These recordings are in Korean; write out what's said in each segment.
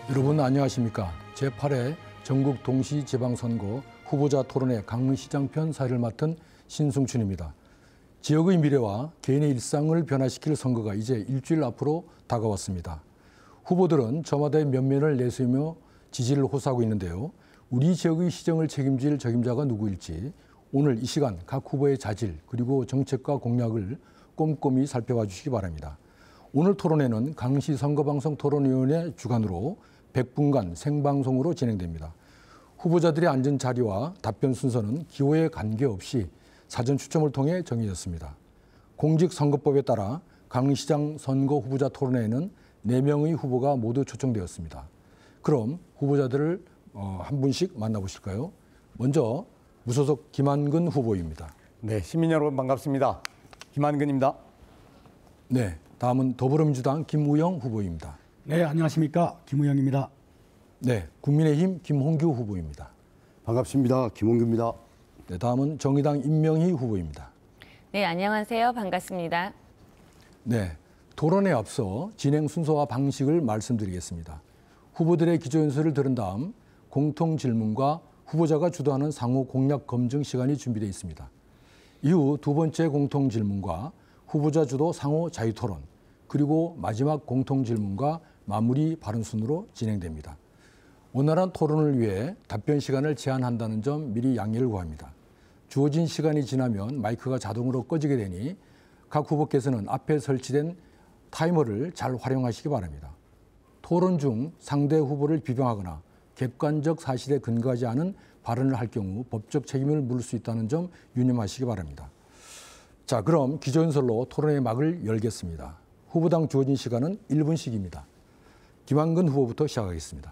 여러분 안녕하십니까? 제8회 전국 동시지방선거 후보자 토론회 강릉시장편 사회를 맡은 신승춘입니다. 지역의 미래와 개인의 일상을 변화시킬 선거가 이제 일주일 앞으로 다가왔습니다. 후보들은 저마다의 면면을 내세우며 지지를 호소하고 있는데요. 우리 지역의 시정을 책임질 적임자가 누구일지 오늘 이 시간 각 후보의 자질 그리고 정책과 공약을 꼼꼼히 살펴봐 주시기 바랍니다. 오늘 토론회는 강시 선거방송 토론위원회 주관으로 100분간 생방송으로 진행됩니다. 후보자들이 앉은 자리와 답변 순서는 기호에 관계없이 사전 추첨을 통해 정해졌습니다. 공직선거법에 따라 강시장 선거 후보자 토론회에는 4명의 후보가 모두 초청되었습니다. 그럼 후보자들을 한 분씩 만나보실까요? 먼저 무소속 김한근 후보입니다. 네, 시민 여러분 반갑습니다. 김한근입니다. 네, 다음은 더불어민주당 김우영 후보입니다. 네, 안녕하십니까. 김우영입니다. 네, 국민의힘 김홍규 후보입니다. 반갑습니다. 김홍규입니다. 네, 다음은 정의당 임명희 후보입니다. 네, 안녕하세요. 반갑습니다. 네, 토론에 앞서 진행 순서와 방식을 말씀드리겠습니다. 후보들의 기조연설을 들은 다음 공통 질문과 후보자가 주도하는 상호 공약 검증 시간이 준비되어 있습니다. 이후 두 번째 공통 질문과 후보자 주도 상호 자유토론, 그리고 마지막 공통 질문과 마무리 발언 순으로 진행됩니다. 원활한 토론을 위해 답변 시간을 제한한다는 점 미리 양해를 구합니다. 주어진 시간이 지나면 마이크가 자동으로 꺼지게 되니 각 후보께서는 앞에 설치된 타이머를 잘 활용하시기 바랍니다. 토론 중 상대 후보를 비방하거나 객관적 사실에 근거하지 않은 발언을 할 경우 법적 책임을 물을 수 있다는 점 유념하시기 바랍니다. 자, 그럼 기조연설로 토론의 막을 열겠습니다. 후보당 주어진 시간은 1분씩입니다. 김한근 후보부터 시작하겠습니다.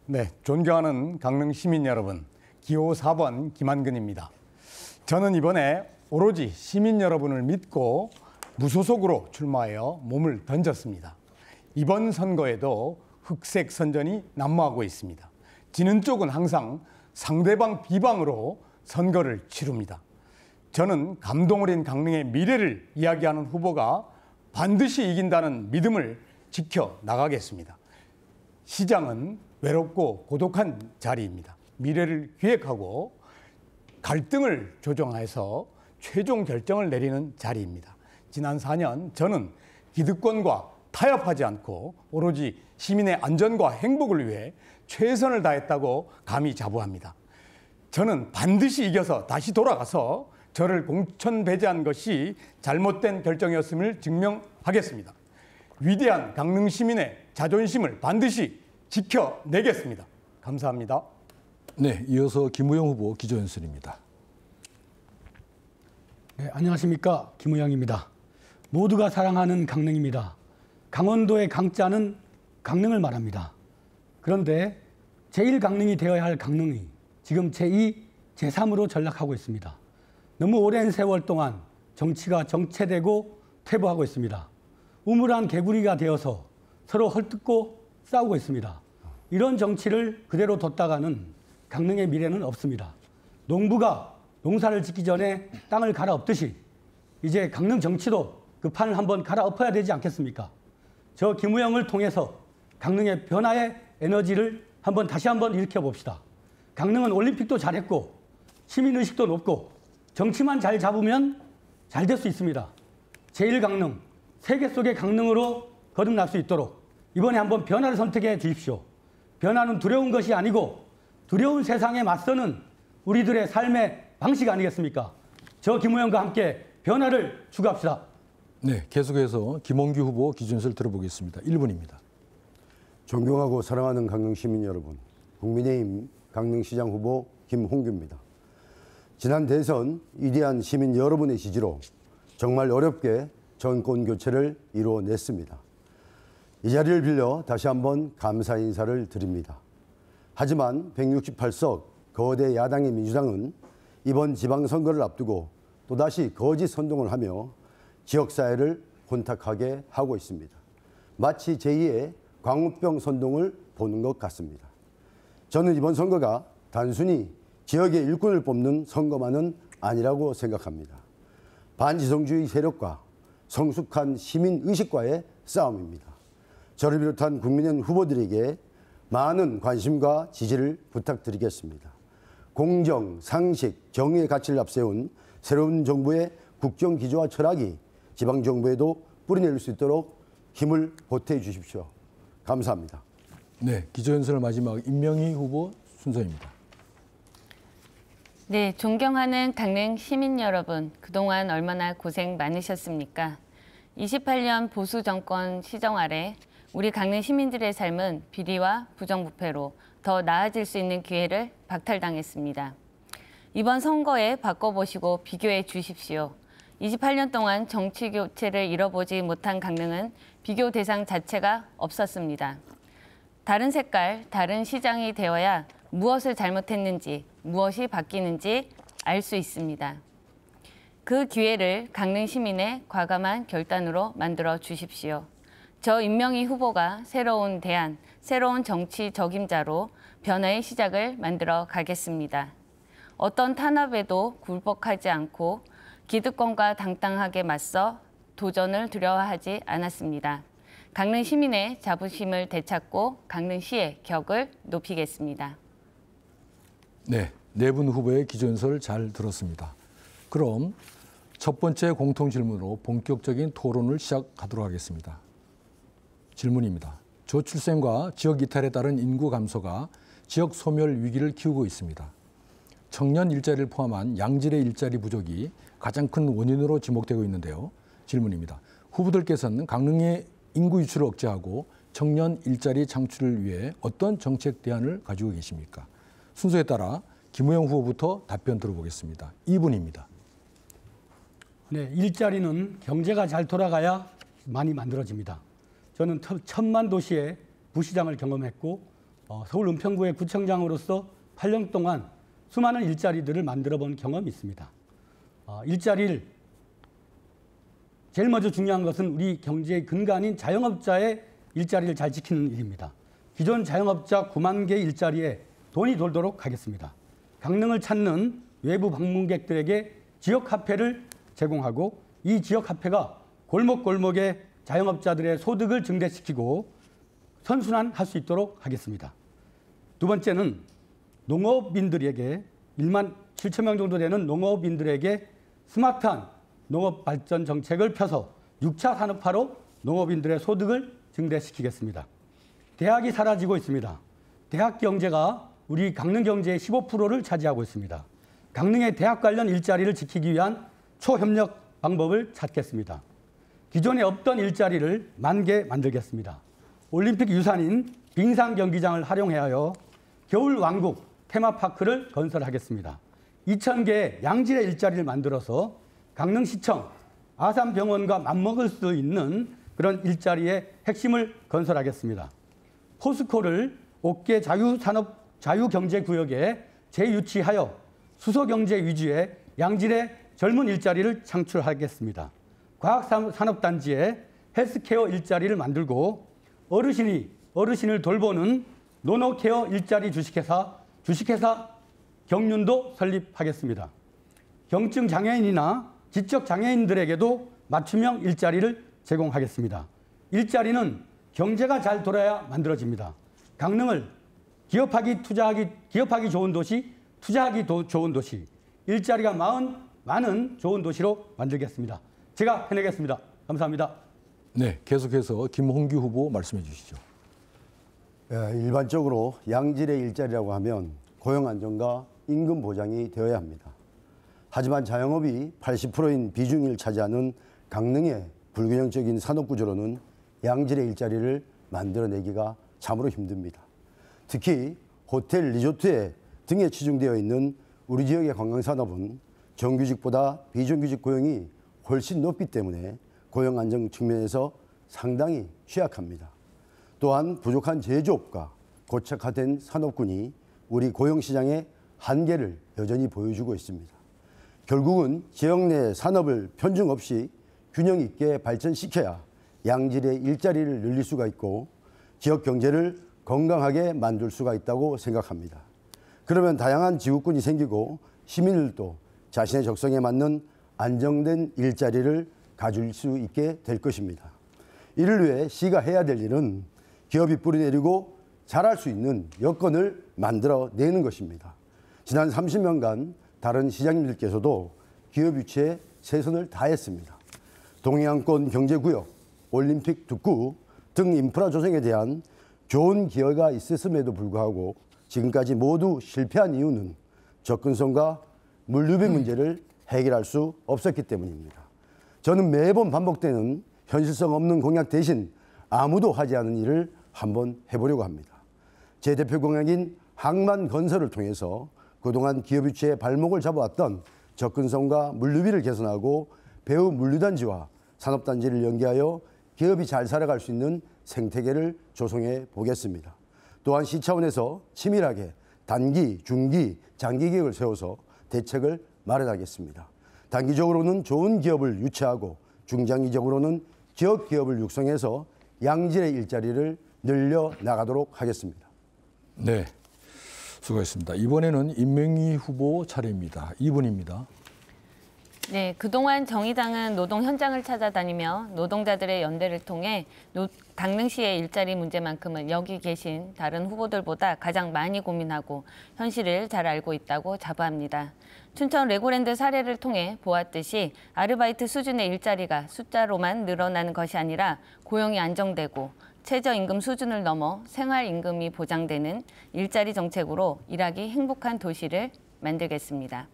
네, 존경하는 강릉 시민 여러분, 기호 4번 김한근입니다. 저는 이번에 오로지 시민 여러분을 믿고 무소속으로 출마하여 몸을 던졌습니다. 이번 선거에도 흑색 선전이 난무하고 있습니다. 지는 쪽은 항상 상대방 비방으로 선거를 치릅니다. 저는 감동 어린 강릉의 미래를 이야기하는 후보가 반드시 이긴다는 믿음을 지켜 나가겠습니다. 시장은 외롭고 고독한 자리입니다. 미래를 기획하고 갈등을 조정해서 최종 결정을 내리는 자리입니다. 지난 4년 저는 기득권과 타협하지 않고 오로지 시민의 안전과 행복을 위해 최선을 다했다고 감히 자부합니다. 저는 반드시 이겨서 다시 돌아가서 저를 공천 배제한 것이 잘못된 결정이었음을 증명하겠습니다. 위대한 강릉 시민의 자존심을 반드시 지켜내겠습니다. 감사합니다. 네, 이어서 김우영 후보 기조연설입니다. 네, 안녕하십니까. 김우영입니다. 모두가 사랑하는 강릉입니다. 강원도의 강자는 강릉을 말합니다. 그런데 제1강릉이 되어야 할 강릉이 지금 제2, 제3으로 전락하고 있습니다. 너무 오랜 세월 동안 정치가 정체되고 퇴보하고 있습니다. 우물안 개구리가 되어서 서로 헐뜯고 싸우고 있습니다. 이런 정치를 그대로 뒀다가는 강릉의 미래는 없습니다. 농부가 농사를 짓기 전에 땅을 갈아엎듯이 이제 강릉 정치도 그 판을 한번 갈아엎어야 되지 않겠습니까? 저 김우영을 통해서 강릉의 변화의 에너지를 다시 한번 일으켜봅시다. 강릉은 올림픽도 잘했고 시민의식도 높고 정치만 잘 잡으면 잘 될 수 있습니다. 제1강릉, 세계 속의 강릉으로 거듭날 수 있도록 이번에 한번 변화를 선택해 주십시오. 변화는 두려운 것이 아니고 두려운 세상에 맞서는 우리들의 삶의 방식 아니겠습니까? 저 김우영과 함께 변화를 추구합시다. 네, 계속해서 김홍규 후보 기조연설 들어보겠습니다. 1분입니다. 존경하고 사랑하는 강릉 시민 여러분, 국민의힘 강릉시장 후보 김홍규입니다. 지난 대선 위대한 시민 여러분의 지지로 정말 어렵게 정권 교체를 이루어냈습니다. 이 자리를 빌려 다시 한번 감사 인사를 드립니다. 하지만 168석 거대 야당의 민주당은 이번 지방선거를 앞두고 또다시 거짓 선동을 하며 지역사회를 혼탁하게 하고 있습니다. 마치 제2의 광우병 선동을 보는 것 같습니다. 저는 이번 선거가 단순히 지역의 일꾼을 뽑는 선거만은 아니라고 생각합니다. 반지성주의 세력과 성숙한 시민의식과의 싸움입니다. 저를 비롯한 국민의힘 후보들에게 많은 관심과 지지를 부탁드리겠습니다. 공정, 상식, 정의의 가치를 앞세운 새로운 정부의 국정 기조와 철학이 지방정부에도 뿌리내릴 수 있도록 힘을 보태해 주십시오. 감사합니다. 네, 기조연설 마지막 임명희 후보 순서입니다. 네, 존경하는 강릉 시민 여러분, 그동안 얼마나 고생 많으셨습니까? 28년 보수 정권 시정 아래 우리 강릉 시민들의 삶은 비리와 부정부패로 더 나아질 수 있는 기회를 박탈당했습니다. 이번 선거에 바꿔보시고 비교해 주십시오. 28년 동안 정치 교체를 이뤄보지 못한 강릉은 비교 대상 자체가 없었습니다. 다른 색깔, 다른 시장이 되어야 무엇을 잘못했는지, 무엇이 바뀌는지 알 수 있습니다. 그 기회를 강릉 시민의 과감한 결단으로 만들어 주십시오. 저 임명희 후보가 새로운 대안, 새로운 정치 적임자로 변화의 시작을 만들어 가겠습니다. 어떤 탄압에도 굴복하지 않고 기득권과 당당하게 맞서 도전을 두려워하지 않았습니다. 강릉 시민의 자부심을 되찾고 강릉시의 격을 높이겠습니다. 네, 네 분 후보의 기조연설 잘 들었습니다. 그럼 첫 번째 공통 질문으로 본격적인 토론을 시작하도록 하겠습니다. 질문입니다. 저출생과 지역 이탈에 따른 인구 감소가 지역 소멸 위기를 키우고 있습니다. 청년 일자리를 포함한 양질의 일자리 부족이 가장 큰 원인으로 지목되고 있는데요. 질문입니다. 후보들께서는 강릉의 인구 유출을 억제하고 청년 일자리 창출을 위해 어떤 정책 대안을 가지고 계십니까? 순서에 따라 김우영 후보부터 답변 들어보겠습니다. 2분입니다. 네, 일자리는 경제가 잘 돌아가야 많이 만들어집니다. 저는 1000만 도시의 부시장을 경험했고 서울 은평구의 구청장으로서 8년 동안 수많은 일자리들을 만들어 본 경험이 있습니다. 일자리를 제일 먼저 중요한 것은 우리 경제의 근간인 자영업자의 일자리를 잘 지키는 일입니다. 기존 자영업자 9만 개의 일자리에 돈이 돌도록 하겠습니다. 강릉을 찾는 외부 방문객들에게 지역 카페를 제공하고 이 지역 카페가 골목골목의 자영업자들의 소득을 증대시키고 선순환할 수 있도록 하겠습니다. 두 번째는 농업인들에게 1만 7천 명 정도 되는 농업인들에게 스마트한 농업 발전 정책을 펴서 6차 산업화로 농업인들의 소득을 증대시키겠습니다. 대학이 사라지고 있습니다. 대학 경제가 우리 강릉 경제의 15%를 차지하고 있습니다. 강릉의 대학 관련 일자리를 지키기 위한 초협력 방법을 찾겠습니다. 기존에 없던 일자리를 10,000개 만들겠습니다. 올림픽 유산인 빙상 경기장을 활용하여 겨울 왕국 테마파크를 건설하겠습니다. 2,000개의 양질의 일자리를 만들어서 강릉시청, 아산병원과 맞먹을 수 있는 그런 일자리의 핵심을 건설하겠습니다. 포스코를 5개 자유경제구역에 재유치하여 수소경제 위주의 양질의 젊은 일자리를 창출하겠습니다. 과학산업단지에 헬스케어 일자리를 만들고 어르신을 돌보는 노노케어 일자리 주식회사 경륜도 설립하겠습니다. 경증 장애인이나 지적 장애인들에게도 맞춤형 일자리를 제공하겠습니다. 일자리는 경제가 잘 돌아야 만들어집니다. 강릉을 기업하기 좋은 도시, 투자하기 좋은 도시, 일자리가 많은 좋은 도시로 만들겠습니다. 제가 해내겠습니다. 감사합니다. 네, 계속해서 김홍규 후보 말씀해 주시죠. 일반적으로 양질의 일자리라고 하면 고용 안정과 임금 보장이 되어야 합니다. 하지만 자영업이 80%인 비중을 차지하는 강릉의 불균형적인 산업구조로는 양질의 일자리를 만들어내기가 참으로 힘듭니다. 특히 호텔, 리조트 등에 치중되어 있는 우리 지역의 관광산업은 정규직보다 비정규직 고용이 훨씬 높기 때문에 고용 안정 측면에서 상당히 취약합니다. 또한 부족한 제조업과 고착화된 산업군이 우리 고용시장의 한계를 여전히 보여주고 있습니다. 결국은 지역 내 산업을 편중 없이 균형 있게 발전시켜야 양질의 일자리를 늘릴 수가 있고 지역 경제를 건강하게 만들 수가 있다고 생각합니다. 그러면 다양한 지구군이 생기고 시민들도 자신의 적성에 맞는 안정된 일자리를 가질 수 있게 될 것입니다. 이를 위해 시가 해야 될 일은 기업이 뿌리내리고 잘할 수 있는 여건을 만들어내는 것입니다. 지난 30년간 다른 시장님들께서도 기업 유치에 최선을 다했습니다. 동해안권 경제구역, 올림픽 특구 등 인프라 조성에 대한 좋은 기여가 있었음에도 불구하고 지금까지 모두 실패한 이유는 접근성과 물류비 문제를 해결할 수 없었기 때문입니다. 저는 매번 반복되는 현실성 없는 공약 대신 아무도 하지 않은 일을 한번 해보려고 합니다. 제 대표 공약인 항만건설을 통해서 그동안 기업 유치에 발목을 잡아왔던 접근성과 물류비를 개선하고 배후 물류단지와 산업단지를 연계하여 기업이 잘 살아갈 수 있는 생태계를 조성해 보겠습니다. 또한 시 차원에서 치밀하게 단기, 중기, 장기 계획을 세워서 대책을 마련하겠습니다. 단기적으로는 좋은 기업을 유치하고 중장기적으로는 지역 기업을 육성해서 양질의 일자리를 늘려 나가도록 하겠습니다. 네, 수고했습니다. 이번에는 임명희 후보 차례입니다. 2분입니다. 네, 그동안 정의당은 노동 현장을 찾아다니며 노동자들의 연대를 통해 강릉시의 일자리 문제만큼은 여기 계신 다른 후보들보다 가장 많이 고민하고 현실을 잘 알고 있다고 자부합니다. 춘천 레고랜드 사례를 통해 보았듯이 아르바이트 수준의 일자리가 숫자로만 늘어나는 것이 아니라 고용이 안정되고 최저임금 수준을 넘어 생활임금이 보장되는 일자리 정책으로 일하기 행복한 도시를 만들겠습니다.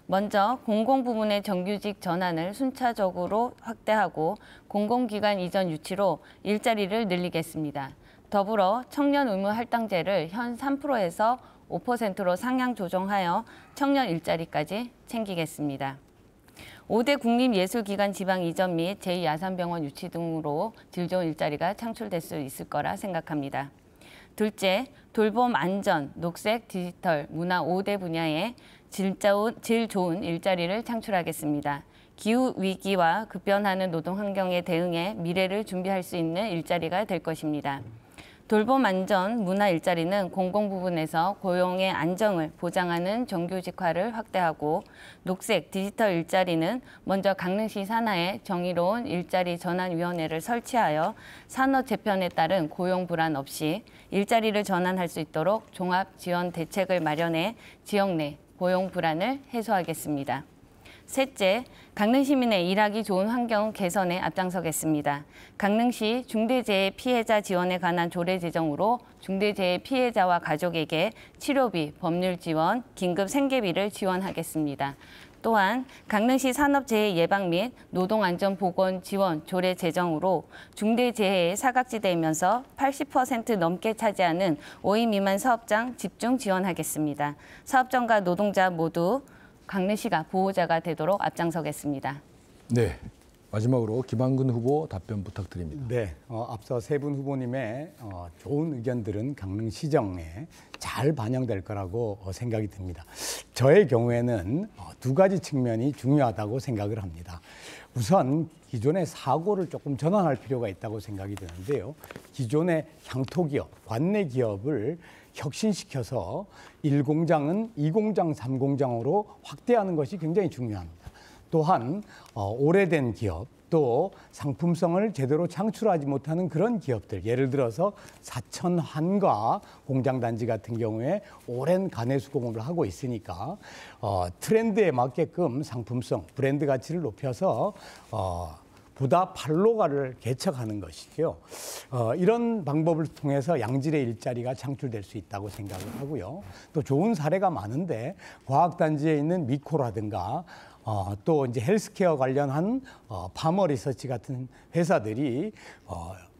먼저 공공부문의 정규직 전환을 순차적으로 확대하고 공공기관 이전 유치로 일자리를 늘리겠습니다. 더불어 청년 의무 할당제를 현 3%에서 5%로 상향 조정하여 청년 일자리까지 챙기겠습니다. 5대 국립예술기관 지방 이전 및 제2야산병원 유치 등으로 질 좋은 일자리가 창출될 수 있을 거라 생각합니다. 둘째, 돌봄, 안전, 녹색, 디지털, 문화 5대 분야에 질 좋은 일자리를 창출하겠습니다. 기후위기와 급변하는 노동환경에 대응해 미래를 준비할 수 있는 일자리가 될 것입니다. 돌봄, 안전, 문화 일자리는 공공부문에서 고용의 안정을 보장하는 정규직화를 확대하고 녹색, 디지털 일자리는 먼저 강릉시 산하에 정의로운 일자리 전환위원회를 설치하여 산업 재편에 따른 고용 불안 없이 일자리를 전환할 수 있도록 종합 지원 대책을 마련해 지역 내 고용 불안을 해소하겠습니다. 셋째, 강릉 시민의 일하기 좋은 환경 개선에 앞장서겠습니다. 강릉시 중대재해 피해자 지원에 관한 조례 제정으로 중대재해 피해자와 가족에게 치료비, 법률 지원, 긴급 생계비를 지원하겠습니다. 또한 강릉시 산업재해 예방 및 노동안전보건 지원 조례 제정으로 중대재해의 사각지대이면서 80% 넘게 차지하는 5인 미만 사업장 집중 지원하겠습니다. 사업장과 노동자 모두 강릉시가 보호자가 되도록 앞장서겠습니다. 네, 마지막으로 김한근 후보 답변 부탁드립니다. 네, 앞서 세 분 후보님의 좋은 의견들은 강릉시정에 잘 반영될 거라고 생각이 듭니다. 저의 경우에는 두 가지 측면이 중요하다고 생각을 합니다. 우선 기존의 사고를 조금 전환할 필요가 있다고 생각이 드는데요. 기존의 향토기업, 관내기업을 혁신시켜서 1공장은 2공장, 3공장으로 확대하는 것이 굉장히 중요합니다. 또한 오래된 기업, 또 상품성을 제대로 창출하지 못하는 그런 기업들, 예를 들어서 사천환과 공장단지 같은 경우에 오랜 가내수공업을 하고 있으니까 트렌드에 맞게끔 상품성, 브랜드 가치를 높여서 보다 팔로가를 개척하는 것이죠. 이런 방법을 통해서 양질의 일자리가 창출될 수 있다고 생각을 하고요. 또 좋은 사례가 많은데 과학단지에 있는 미코라든가 또 이제 헬스케어 관련한 파머 리서치 같은 회사들이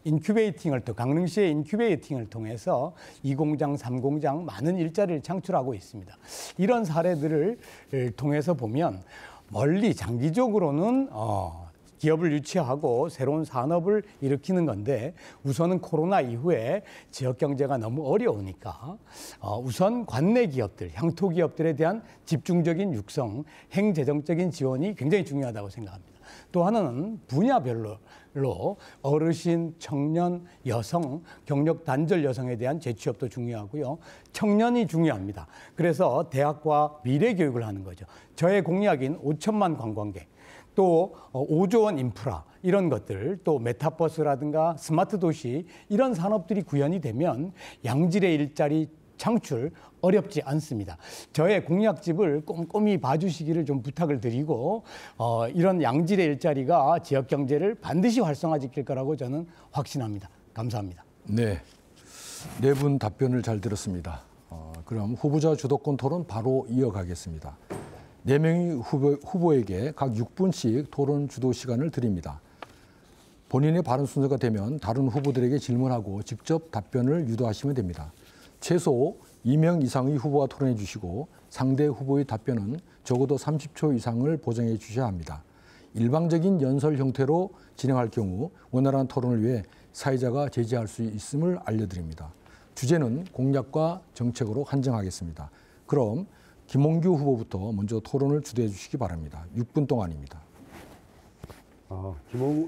인큐베이팅을 또 강릉시의 인큐베이팅을 통해서 2공장, 3공장 많은 일자리를 창출하고 있습니다. 이런 사례들을 통해서 보면 멀리 장기적으로는 기업을 유치하고 새로운 산업을 일으키는 건데 우선은 코로나 이후에 지역 경제가 너무 어려우니까 우선 관내 기업들, 향토 기업들에 대한 집중적인 육성, 행재정적인 지원이 굉장히 중요하다고 생각합니다. 또 하나는 분야별로 어르신, 청년, 여성, 경력 단절 여성에 대한 재취업도 중요하고요. 청년이 중요합니다. 그래서 대학과 미래 교육을 하는 거죠. 저의 공약인 5천만 관광객, 또 5조 원 인프라 이런 것들, 또 메타버스라든가 스마트 도시 이런 산업들이 구현이 되면 양질의 일자리 창출 어렵지 않습니다. 저의 공약집을 꼼꼼히 봐주시기를 좀 부탁을 드리고 이런 양질의 일자리가 지역 경제를 반드시 활성화시킬 거라고 저는 확신합니다. 감사합니다. 네, 네 분 답변을 잘 들었습니다. 그럼 후보자 주도권 토론 바로 이어가겠습니다. 4명의 후보에게 각 6분씩 토론 주도 시간을 드립니다. 본인의 발언 순서가 되면 다른 후보들에게 질문하고 직접 답변을 유도하시면 됩니다. 최소 2명 이상의 후보와 토론해 주시고 상대 후보의 답변은 적어도 30초 이상을 보장해 주셔야 합니다. 일방적인 연설 형태로 진행할 경우 원활한 토론을 위해 사회자가 제지할 수 있음을 알려드립니다. 주제는 공약과 정책으로 한정하겠습니다. 그럼 김홍규 후보부터 먼저 토론을 주도해 주시기 바랍니다. 6분 동안입니다.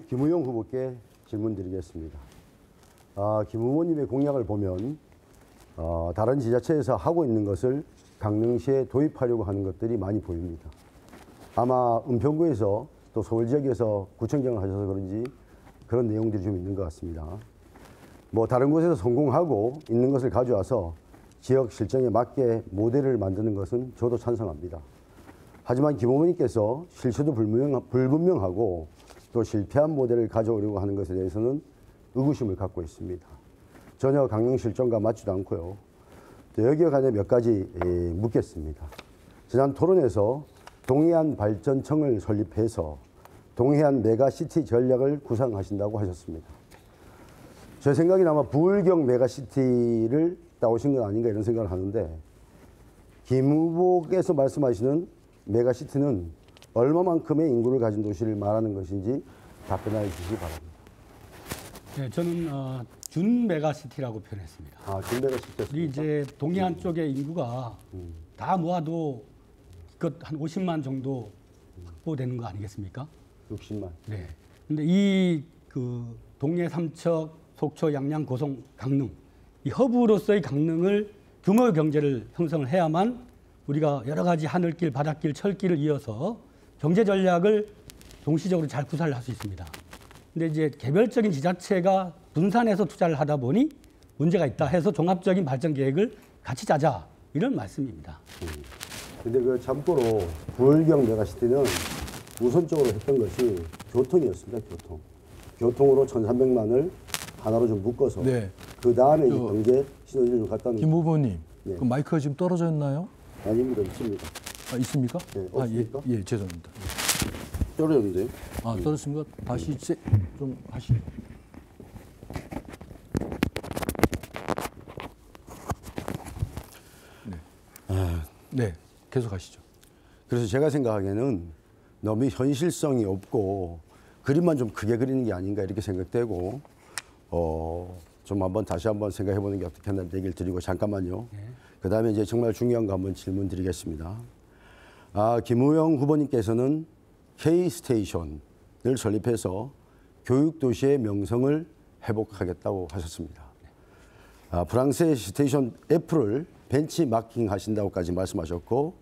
김우영 후보께 질문 드리겠습니다. 김 후보님의 공약을 보면 다른 지자체에서 하고 있는 것을 강릉시에 도입하려고 하는 것들이 많이 보입니다. 아마 은평구에서 또 서울 지역에서 구청장을 하셔서 그런지 그런 내용들이 좀 있는 것 같습니다. 뭐 다른 곳에서 성공하고 있는 것을 가져와서 지역 실정에 맞게 모델을 만드는 것은 저도 찬성합니다. 하지만 김 후보님께서 실체도 불분명하고 또 실패한 모델을 가져오려고 하는 것에 대해서는 의구심을 갖고 있습니다. 전혀 강릉 실정과 맞지도 않고요. 또 여기에 관해 몇 가지 묻겠습니다. 지난 토론에서 동해안 발전청을 설립해서 동해안 메가시티 전략을 구상하신다고 하셨습니다. 제 생각에는 아마 부울경 메가시티를 따오신 건 아닌가 이런 생각을 하는데 김 후보께서 말씀하시는 메가시티는 얼마만큼의 인구를 가진 도시를 말하는 것인지 답변해 주시기 바랍니다. 네, 저는 준 메가시티라고 표현했습니다. 준 메가시티. 우리 이제 동해안 쪽의 인구가 다 모아도 그 한 50만 정도 확보되는 거 아니겠습니까? 60만. 네. 근데 이 동해 삼척, 속초, 양양, 고성, 강릉 이 허브로서의 강릉을 규모의 경제를 형성을 해야만 우리가 여러 가지 하늘길, 바닷길, 철길을 이어서 경제 전략을 동시적으로 잘 구사를 할 수 있습니다. 근데 이제 개별적인 지자체가 분산해서 투자를 하다 보니 문제가 있다 해서 종합적인 발전 계획을 같이 짜자 이런 말씀입니다. 근데 그 참고로 부울경 메가시티는 우선적으로 했던 것이 교통이었습니다. 교통으로 1,300만을 하나로 좀 묶어서 네. 그 다음에 이제 경제 시너지를 좀 갖다는. 김 후보님, 네. 그 마이크가 지금 떨어져 있나요? 아닙니다. 있습니다. 있습니까? 네, 없습니까? 예, 죄송합니다. 떨어졌는데요. 떨어졌습니까? 다시 좀 하시죠. 네, 계속 하시죠. 그래서 제가 생각하기에는 너무 현실성이 없고 그림만 좀 크게 그리는 게 아닌가 이렇게 생각되고 좀 다시 한번 생각해 보는 게 어떻겠나 얘기를 드리고 잠깐만요. 그 다음에 이제 정말 중요한 거 한번 질문 드리겠습니다. 김우영 후보님께서는 K-스테이션을 설립해서 교육도시의 명성을 회복하겠다고 하셨습니다. 프랑스의 스테이션 F를 벤치마킹 하신다고까지 말씀하셨고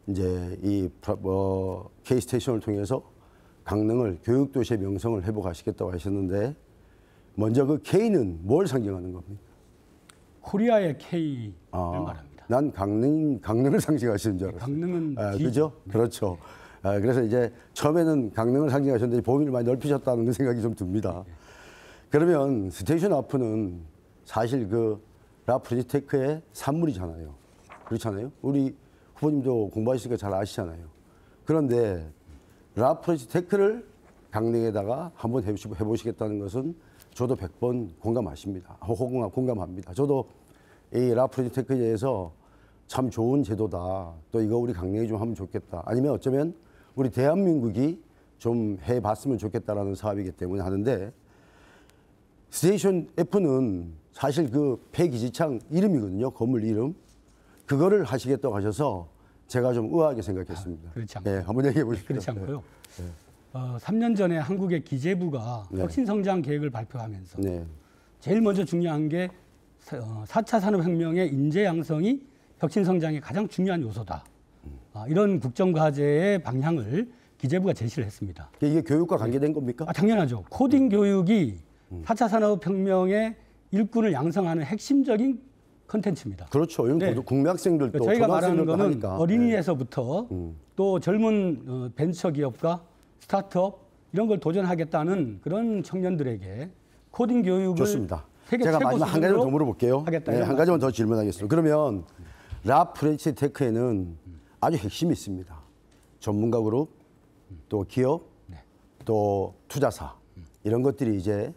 이제 이 K-스테이션을 통해서 강릉을 교육도시의 명성을 회복하시겠다고 하셨는데 먼저 그 K는 뭘 상징하는 겁니까? 코리아의 K를 말합니다. 난 강릉을 상징하시는 줄 알았어요. 강릉은 그죠? 네. 그렇죠. 그래서 이제 처음에는 강릉을 상징하셨는데 범위를 많이 넓히셨다는 생각이 좀 듭니다. 그러면 스테이션 앞은 사실 그 라프로지테크의 산물이잖아요. 그렇잖아요. 우리 후보님도 공부하시니까 잘 아시잖아요. 그런데 라프로지테크를 강릉에다가 한번 해보시겠다는 것은 저도 100번 공감합니다. 저도 이 라프로지테크에 대해서 참 좋은 제도다. 또 이거 우리 강릉에 좀 하면 좋겠다. 아니면 어쩌면 우리 대한민국이 좀 해봤으면 좋겠다라는 사업이기 때문에 하는데 스테이션 F는 사실 그 폐기지창 이름이거든요. 건물 이름. 그거를 하시겠다고 하셔서 제가 좀 의아하게 생각했습니다. 그렇지 않고. 네, 한번 얘기해 보십시오. 그렇지 않고요. 3년 전에 한국의 기재부가 혁신성장 계획을 발표하면서 제일 먼저 중요한 게 4차 산업혁명의 인재 양성이 혁신성장의 가장 중요한 요소다. 이런 국정과제의 방향을 기재부가 제시를 했습니다. 이게 교육과 관계된 겁니까? 당연하죠. 코딩 교육이 4차 산업혁명의 일꾼을 양성하는 핵심적인 컨텐츠입니다. 그렇죠. 이건 네. 국내 학생들도 저희가 말하는 초등학생들도 거는 하니까. 어린이에서부터 또 젊은 벤처기업과 스타트업 이런 걸 도전하겠다는 그런 청년들에게 코딩 교육을 좋습니다. 세계 제가 최고 마지막 한 가지만 더 수준으로 물어볼게요. 하겠다, 네, 이런 한 가지만 더 질문하겠습니다. 그러면 라 프렌치 테크에는 아주 핵심이 있습니다. 전문가 그룹, 또 기업, 또 투자사 이런 것들이 이제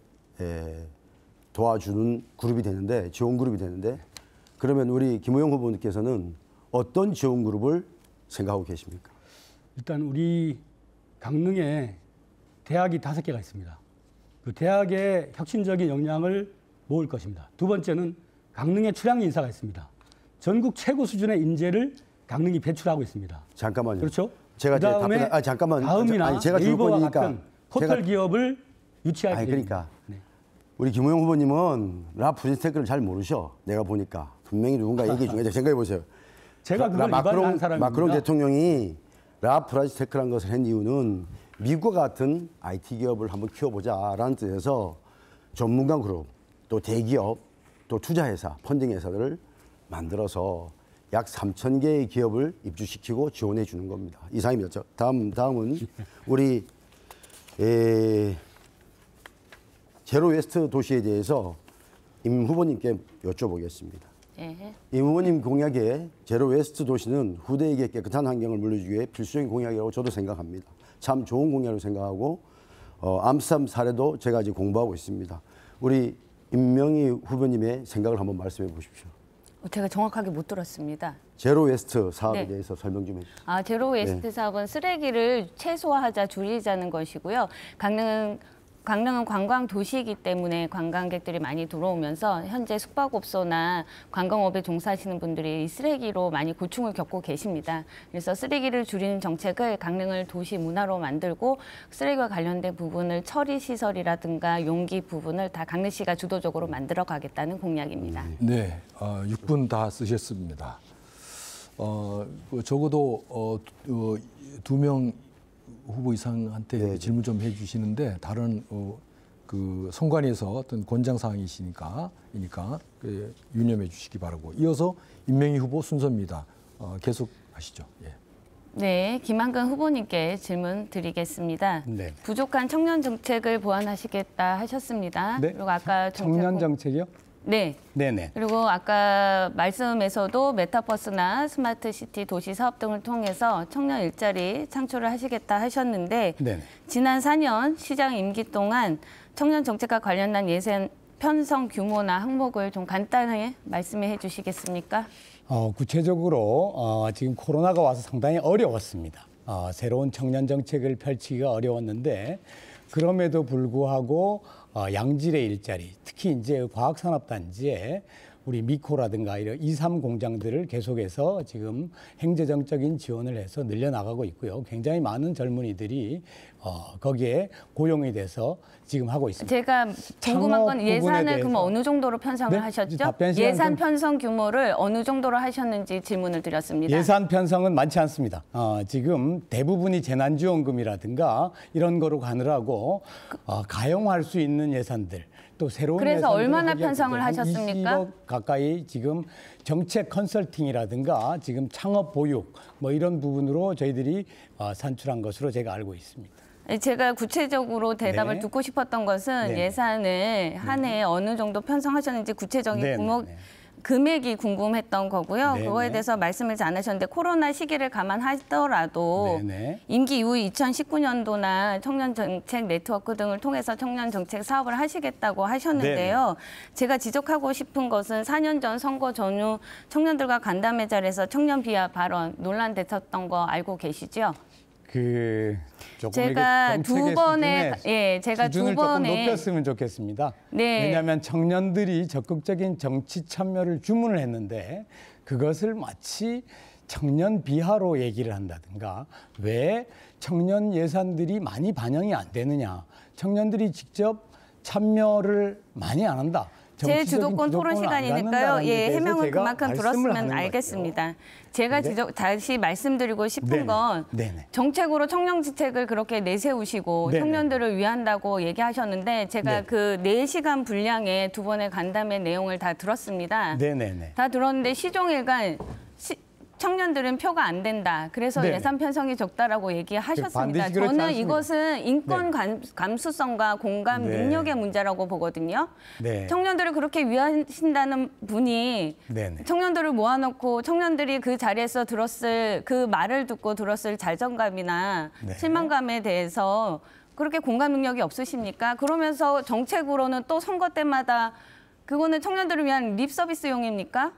도와주는 그룹이 되는데 지원 그룹이 되는데 그러면 우리 김우영 후보님께서는 어떤 지원 그룹을 생각하고 계십니까? 일단 우리 강릉에 대학이 5개가 있습니다. 그 대학의 혁신적인 역량을 모을 것입니다. 두 번째는 강릉에 출향 인사가 있습니다. 전국 최고 수준의 인재를 강릉이 배출하고 있습니다. 잠깐만요. 그렇죠? 제가 이제 그다음에 답변, 잠깐만. 다음이나 아니, 제가 줄 네이버와 거니까. 같은 포털 기업을 유치할 아니 계획입니다. 그러니까 우리 김우영 후보님은 라 프렌치테크를 잘 모르셔. 내가 보니까 분명히 누군가 얘기 중에 생각해 보세요. 제가 그걸 위반한 사람입니다. 마크롱 대통령이 라 프렌치테크라는 것을 한 이유는 미국과 같은 IT 기업을 한번 키워보자라는 뜻에서 전문가 그룹, 또 대기업, 또 투자회사, 펀딩회사들을 만들어서 약 3,000개의 기업을 입주시키고 지원해 주는 겁니다. 이상입니다. 다음은 우리 제로 웨스트 도시에 대해서 임 후보님께 여쭤보겠습니다. 예. 임 후보님 공약에 제로 웨스트 도시는 후대에게 깨끗한 환경을 물려주기 위해 필수적인 공약이라고 저도 생각합니다. 참 좋은 공약으로 생각하고 암스테르담 사례도 제가 아직 공부하고 있습니다. 우리 임명희 후보님의 생각을 한번 말씀해 보십시오. 제가 정확하게 못 들었습니다. 제로 웨스트 사업에 네. 대해서 설명 좀 해주세요. 제로 웨스트 사업은 쓰레기를 최소화하자, 줄이자는 것이고요. 강릉은 관광 도시이기 때문에 관광객들이 많이 들어오면서 현재 숙박업소나 관광업에 종사하시는 분들이 이 쓰레기로 많이 고충을 겪고 계십니다. 그래서 쓰레기를 줄이는 정책을 강릉을 도시 문화로 만들고 쓰레기와 관련된 부분을 처리 시설이라든가 용기 부분을 다 강릉시가 주도적으로 만들어 가겠다는 공약입니다. 네, 6분 다 쓰셨습니다. 적어도 2명 후보 이상한테 질문 좀 해주시는데 다른 그 선관위에서 어떤 권장 사항이시니까 유념해 주시기 바라고. 이어서 임명희 후보 순서입니다. 계속 하시죠. 예. 네, 김한근 후보님께 질문 드리겠습니다. 네. 부족한 청년 정책을 보완하시겠다 하셨습니다. 네. 그리고 아까 청년 정책이요? 네. 네네. 그리고 아까 말씀에서도 메타버스나 스마트시티 도시 사업 등을 통해서 청년 일자리 창출을 하시겠다 하셨는데 네네. 지난 4년 시장 임기 동안 청년 정책과 관련한 예산 편성 규모나 항목을 좀 간단하게 말씀해 주시겠습니까? 구체적으로 지금 코로나가 와서 상당히 어려웠습니다. 새로운 청년 정책을 펼치기가 어려웠는데 그럼에도 불구하고 양질의 일자리, 특히 이제 과학산업단지에 우리 미코라든가 이런 2.3 공장들을 계속해서 지금 행정적인 지원을 해서 늘려나가고 있고요. 굉장히 많은 젊은이들이 거기에 고용이 돼서 지금 하고 있습니다. 제가 궁금한 건 예산을 그럼 대해서. 어느 정도로 편성을 네? 하셨죠? 답변 시간 예산 좀- 편성 규모를 어느 정도로 하셨는지 질문을 드렸습니다. 예산 편성은 많지 않습니다. 지금 대부분이 재난지원금이라든가 이런 거로 가느라고 가용할 수 있는 예산들 또 새로운 그래서 예산들을 얼마나 하기가 편성을 한 하셨습니까? 20억 가까이 지금 정책 컨설팅이라든가 지금 창업 보육 뭐 이런 부분으로 저희들이 산출한 것으로 제가 알고 있습니다. 제가 구체적으로 대답을 네. 듣고 싶었던 것은 네. 예산을 한 해에 어느 정도 편성하셨는지 구체적인 네, 규모, 네, 네. 금액이 궁금했던 거고요. 네, 그거에 네. 대해서 말씀을 잘 안 하셨는데 코로나 시기를 감안하더라도 네, 네. 임기 이후 2019년도나 청년 정책 네트워크 등을 통해서 청년 정책 사업을 하시겠다고 하셨는데요. 제가 지적하고 싶은 것은 4년 전 선거 전후 청년들과 간담회 자리에서 청년 비하 발언 논란됐었던 거 알고 계시죠? 조금 제가 이게 두 정책의 번에 수준에 제가 두 수준을 조금 번에 높였으면 좋겠습니다. 네. 왜냐하면 청년들이 적극적인 정치 참여를 주문을 했는데 그것을 마치 청년 비하로 얘기를 한다든가 왜 청년 예산들이 많이 반영이 안 되느냐 청년들이 직접 참여를 많이 안 한다 제 정치적인 주도권 토론 주도권을 안 시간이니까요. 갖는다는 예, 데 대해서 해명을 제가 그만큼 말씀을 들었으면 하는 알겠습니다. 제가 다시 말씀드리고 싶은 네네. 건 네네. 정책으로 청년지책을 그렇게 내세우시고 네네. 청년들을 위한다고 얘기하셨는데 제가 네. 그 4시간 분량의 두 번의 간담회 내용을 다 들었습니다. 네네네. 다 들었는데 시종일관 청년들은 표가 안 된다. 그래서 네네. 예산 편성이 적다라고 얘기하셨습니다. 반드시 그렇지 저는 않습니다. 이것은 인권 감수성과 공감 네. 능력의 문제라고 보거든요. 네. 청년들을 그렇게 위하신다는 분이 네네. 청년들을 모아놓고 청년들이 그 자리에서 들었을 그 말을 듣고 들었을 자존감이나 네. 실망감에 대해서 그렇게 공감 능력이 없으십니까? 그러면서 정책으로는 또 선거 때마다 그거는 청년들을 위한 립 서비스용입니까?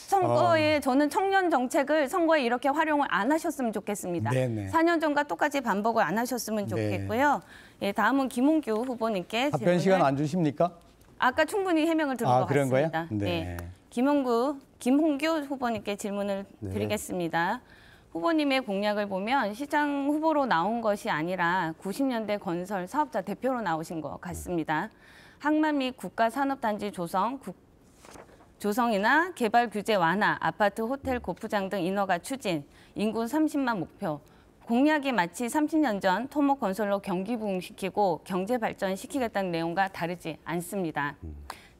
선거에 저는 청년 정책을 선거에 이렇게 활용을 안 하셨으면 좋겠습니다. 네네. 4년 전과 똑같이 반복을 안 하셨으면 좋겠고요. 예, 다음은 김홍규 후보님께 답변 시간 안 주십니까? 아까 충분히 해명을 들은 것 그런 거예요? 같습니다. 네. 김홍규 후보님께 질문을 드리겠습니다. 후보님의 공약을 보면 시장 후보로 나온 것이 아니라 90년대 건설 사업자 대표로 나오신 것 같습니다. 항만 및 국가산업단지 조성이나 개발 규제 완화, 아파트, 호텔, 골프장 등 인허가 추진, 인구 30만 목표. 공약이 마치 30년 전 토목 건설로 경기 부흥시키고 경제 발전시키겠다는 내용과 다르지 않습니다.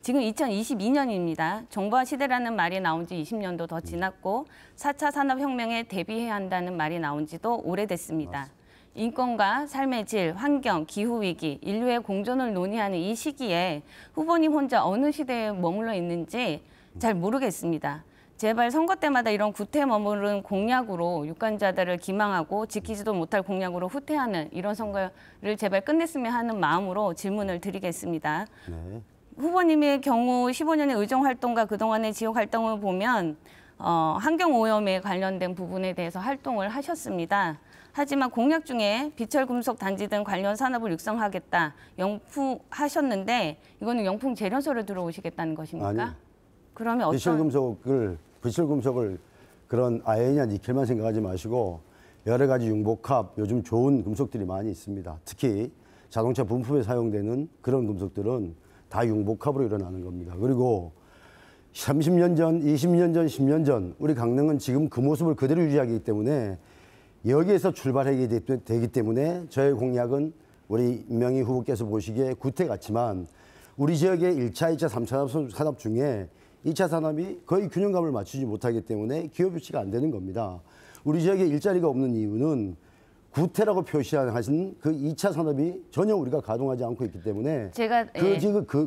지금 2022년입니다. 정보화 시대라는 말이 나온 지 20년도 더 지났고 4차 산업혁명에 대비해야 한다는 말이 나온 지도 오래됐습니다. 인권과 삶의 질, 환경, 기후위기, 인류의 공존을 논의하는 이 시기에 후보님 혼자 어느 시대에 머물러 있는지 잘 모르겠습니다. 제발 선거 때마다 이런 구태 머무른 공약으로 유권자들을 기망하고 지키지도 못할 공약으로 후퇴하는 이런 선거를 제발 끝냈으면 하는 마음으로 질문을 드리겠습니다. 네. 후보님의 경우 15년의 의정활동과 그동안의 지역활동을 보면 환경오염에 관련된 부분에 대해서 활동을 하셨습니다. 하지만 공약 중에 비철금속 단지 등 관련 산업을 육성하겠다 영풍하셨는데 이거는 영풍 재련소로 들어오시겠다는 것입니까? 아니요. 그러면 어떤 비철금속을 그런 아연이나 니켈만 생각하지 마시고 여러 가지 융복합 요즘 좋은 금속들이 많이 있습니다. 특히 자동차 부품에 사용되는 그런 금속들은 다 융복합으로 일어나는 겁니다. 그리고 30년 전, 20년 전, 10년 전 우리 강릉은 지금 그 모습을 그대로 유지하기 때문에 여기에서 출발하게 되기 때문에 저의 공약은 우리 임명희 후보께서 보시기에 구태 같지만 우리 지역의 1차, 2차, 3차 산업 중에 2차 산업이 거의 균형감을 맞추지 못하기 때문에 기업 유치가 안 되는 겁니다. 우리 지역에 일자리가 없는 이유는 구태라고 표시하신 그 2차 산업이 전혀 우리가 가동하지 않고 있기 때문에 제가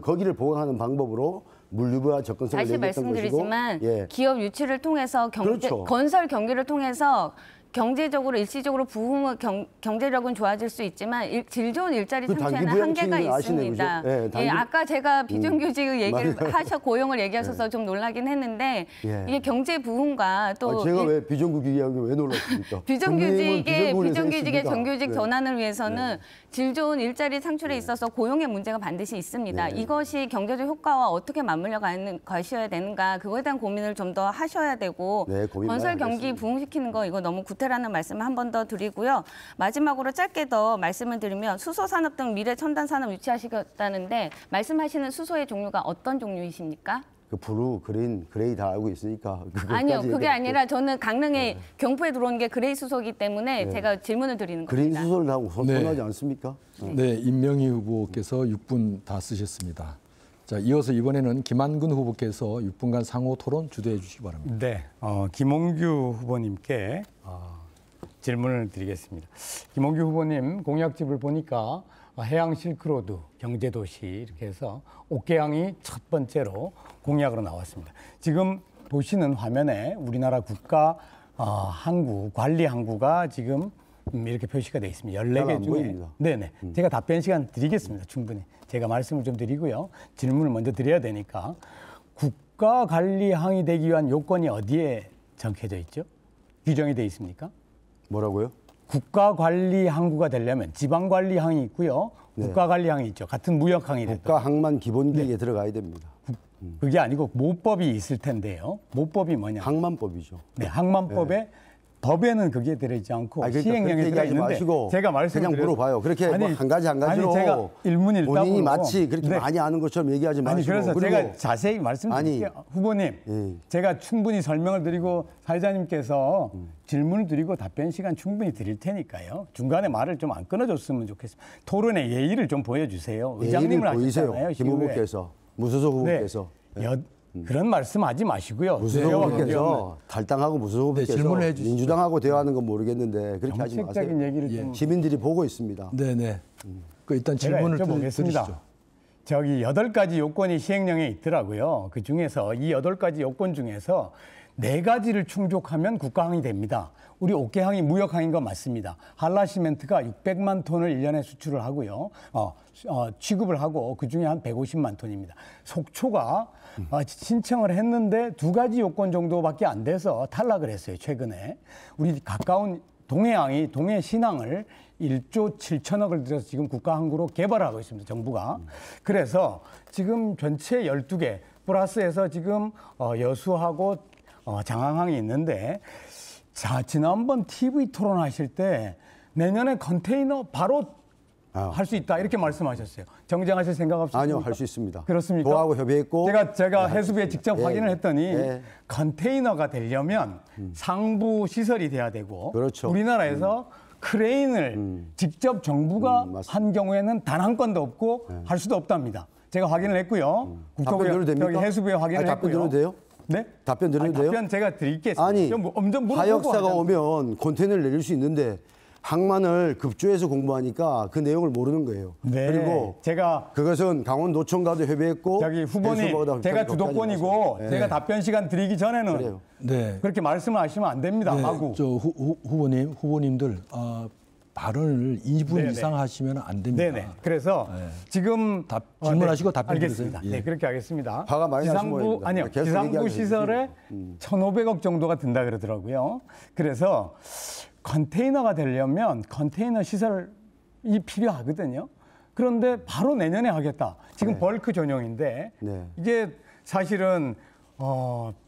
거기를 보강하는 방법으로 물류와 접근성을 다시 얘기했던 것이고 말씀드리지만 기업 유치를 통해서 그렇죠. 건설 경기를 통해서 경제적으로 일시적으로 부흥 경제력은 좋아질 수 있지만 질 좋은 일자리 그 창출에는 단기 한계가 부양치는 아시네, 있습니다. 그죠? 예, 아까 제가 비정규직 얘기를 맞아요. 고용을 얘기하셔서 좀 놀라긴 했는데 예. 이게 경제 부흥과 또 제가 왜 비정규직이라고 왜 놀랐습니까? 비정규직의 정규직 네. 전환을 위해서는 질 좋은 일자리 창출에 있어서 고용의 문제가 반드시 있습니다. 네. 이것이 경제적 효과와 어떻게 맞물려 가셔야 되는가 그거에 대한 고민을 좀 더 하셔야 되고 네, 고민 건설 많이 경기 하겠습니다. 부흥시키는 거 이거 너무 구태라는 말씀을 한 번 더 드리고요. 마지막으로 짧게 더 말씀을 드리면 수소 산업 등 미래 첨단 산업 유치하시겠다는데 말씀하시는 수소의 종류가 어떤 종류이십니까? 그 블루, 그린, 그레이 다 알고 있으니까 아니요, 그게 얘기할게요. 아니라 저는 강릉에 경포에 들어온 게 그레이 수소이기 때문에 제가 질문을 드리는 그린 겁니다. 수소를 하고 네. 선호하지 않습니까? 네, 임명희 후보께서 6분 다 쓰셨습니다. 자, 이어서 이번에는 김한근 후보께서 6분간 상호 토론 주도해 주시기 바랍니다. 네, 김홍규 후보님께 질문을 드리겠습니다. 김홍규 후보님 공약집을 보니까 해양 실크로드, 경제도시 이렇게 해서 옥계항이 첫 번째로 공약으로 나왔습니다. 지금 보시는 화면에 우리나라 국가 항구, 관리 항구가 지금 이렇게 표시가 되어 있습니다. 잘 14개 안 중에. 보입니다. 네네. 제가 답변 시간 드리겠습니다. 충분히. 제가 말씀을 좀 드리고요. 질문을 먼저 드려야 되니까 국가관리항이 되기 위한 요건이 어디에 적혀져 있죠? 규정이 되어 있습니까? 뭐라고요? 국가관리항구가 되려면 지방관리항이 있고요. 국가관리항이 있죠. 같은 무역항이 됐다. 국가항만 기본계획에 들어가야 됩니다. 그게 아니고 모법이 있을 텐데요. 모법이 뭐냐? 항만법이죠. 네, 항만법에 법에는 그게 들어있지 않고 그러니까 시행령에 그렇게 얘기하지 들어있는데 마시고 제가 말씀을 그냥 물어봐요. 그렇게 뭐한 가지 한 가지로 제가 일문일답으로 본인이 마치 그렇게 네. 많이 아는 것처럼 얘기하지 마시고. 아니 그래서 그리고 제가 자세히 말씀드릴게요. 후보님, 제가 충분히 설명을 드리고 사회자님께서 질문을 드리고 답변 시간 충분히 드릴 테니까요. 중간에 말을 좀 안 끊어줬으면 좋겠습니다. 토론의 예의를 좀 보여주세요. 예의를 의장님을 보이세요. 하셨잖아요. 김 후보께서 무소속 후보께서. 그런 말씀하지 마시고요. 무소속 대화와 후보께서 탈당하고 무소속 후보께서 질문을 해주시죠. 민주당하고 대화하는 건 모르겠는데 그렇게 하지 정책적인 마세요. 얘기를 좀 시민들이 보고 있습니다. 네네. 그 일단 제가 질문을 여쭤보겠습니다. 드리시죠. 저기 8가지 요건이 시행령에 있더라고요. 그 중에서 이 8가지 요건 중에서 4가지를 충족하면 국가항이 됩니다. 우리 옥계항이 무역항인 건 맞습니다. 한라시멘트가 600만 톤을 1년에 수출을 하고요. 취급을 하고 그중에 한 150만 톤입니다. 속초가 신청을 했는데 2가지 요건 정도밖에 안 돼서 탈락을 했어요. 최근에. 우리 가까운 동해항이 동해신항을 1조 7천억을 들여서 지금 국가항구로 개발하고 있습니다. 정부가. 그래서 지금 전체 12개 플러스해서 지금 여수하고 장항항이 있는데 자, 지난번 TV 토론하실 때 내년에 컨테이너 바로 할 수 있다 이렇게 말씀하셨어요. 정정하실 생각 없으십니까? 아니요, 할 수 있습니다. 그렇습니까? 도하고 협의했고 제가 해수부에 직접 확인을 했더니 예. 컨테이너가 되려면 상부 시설이 돼야 되고 그렇죠. 우리나라에서 크레인을 직접 정부가 한 경우에는 단 한 건도 없고 할 수도 없답니다. 제가 확인을 했고요. 답변 드려도 됩니까? 여기 해수부에 확인을 아니, 답변 했고요. 드려도 돼요? 네? 답변 드려도 돼요? 답변 제가 드리겠습니다. 아니, 좀 물어보고 하역사가 하자. 오면 컨테이너를 내릴 수 있는데 항만을 급조해서 공부하니까 그 내용을 모르는 거예요. 네, 그리고 제가 그것은 강원도청과도 협의했고 저기 후보님 해수부하고도 제가 협의하지 주도권이고 마세요. 예. 제가 답변 시간 드리기 전에는 그래요. 네. 그렇게 말씀을 하시면 안 됩니다. 네, 하고 저 후보님들 발언을 2분 네네. 이상 하시면 안 됩니다. 네네. 그래서 네. 지금 질문하시고 답변 알겠습니다. 드리세요. 네, 그렇게 하겠습니다. 화가 많이 나신 지상부 모양입니다. 아니요, 계속 지상부 얘기하면 시설에 1,500억 정도가 든다 그러더라고요. 그래서 컨테이너가 되려면 컨테이너 시설이 필요하거든요. 그런데 바로 내년에 하겠다. 지금 벌크 전용인데 네. 이게 사실은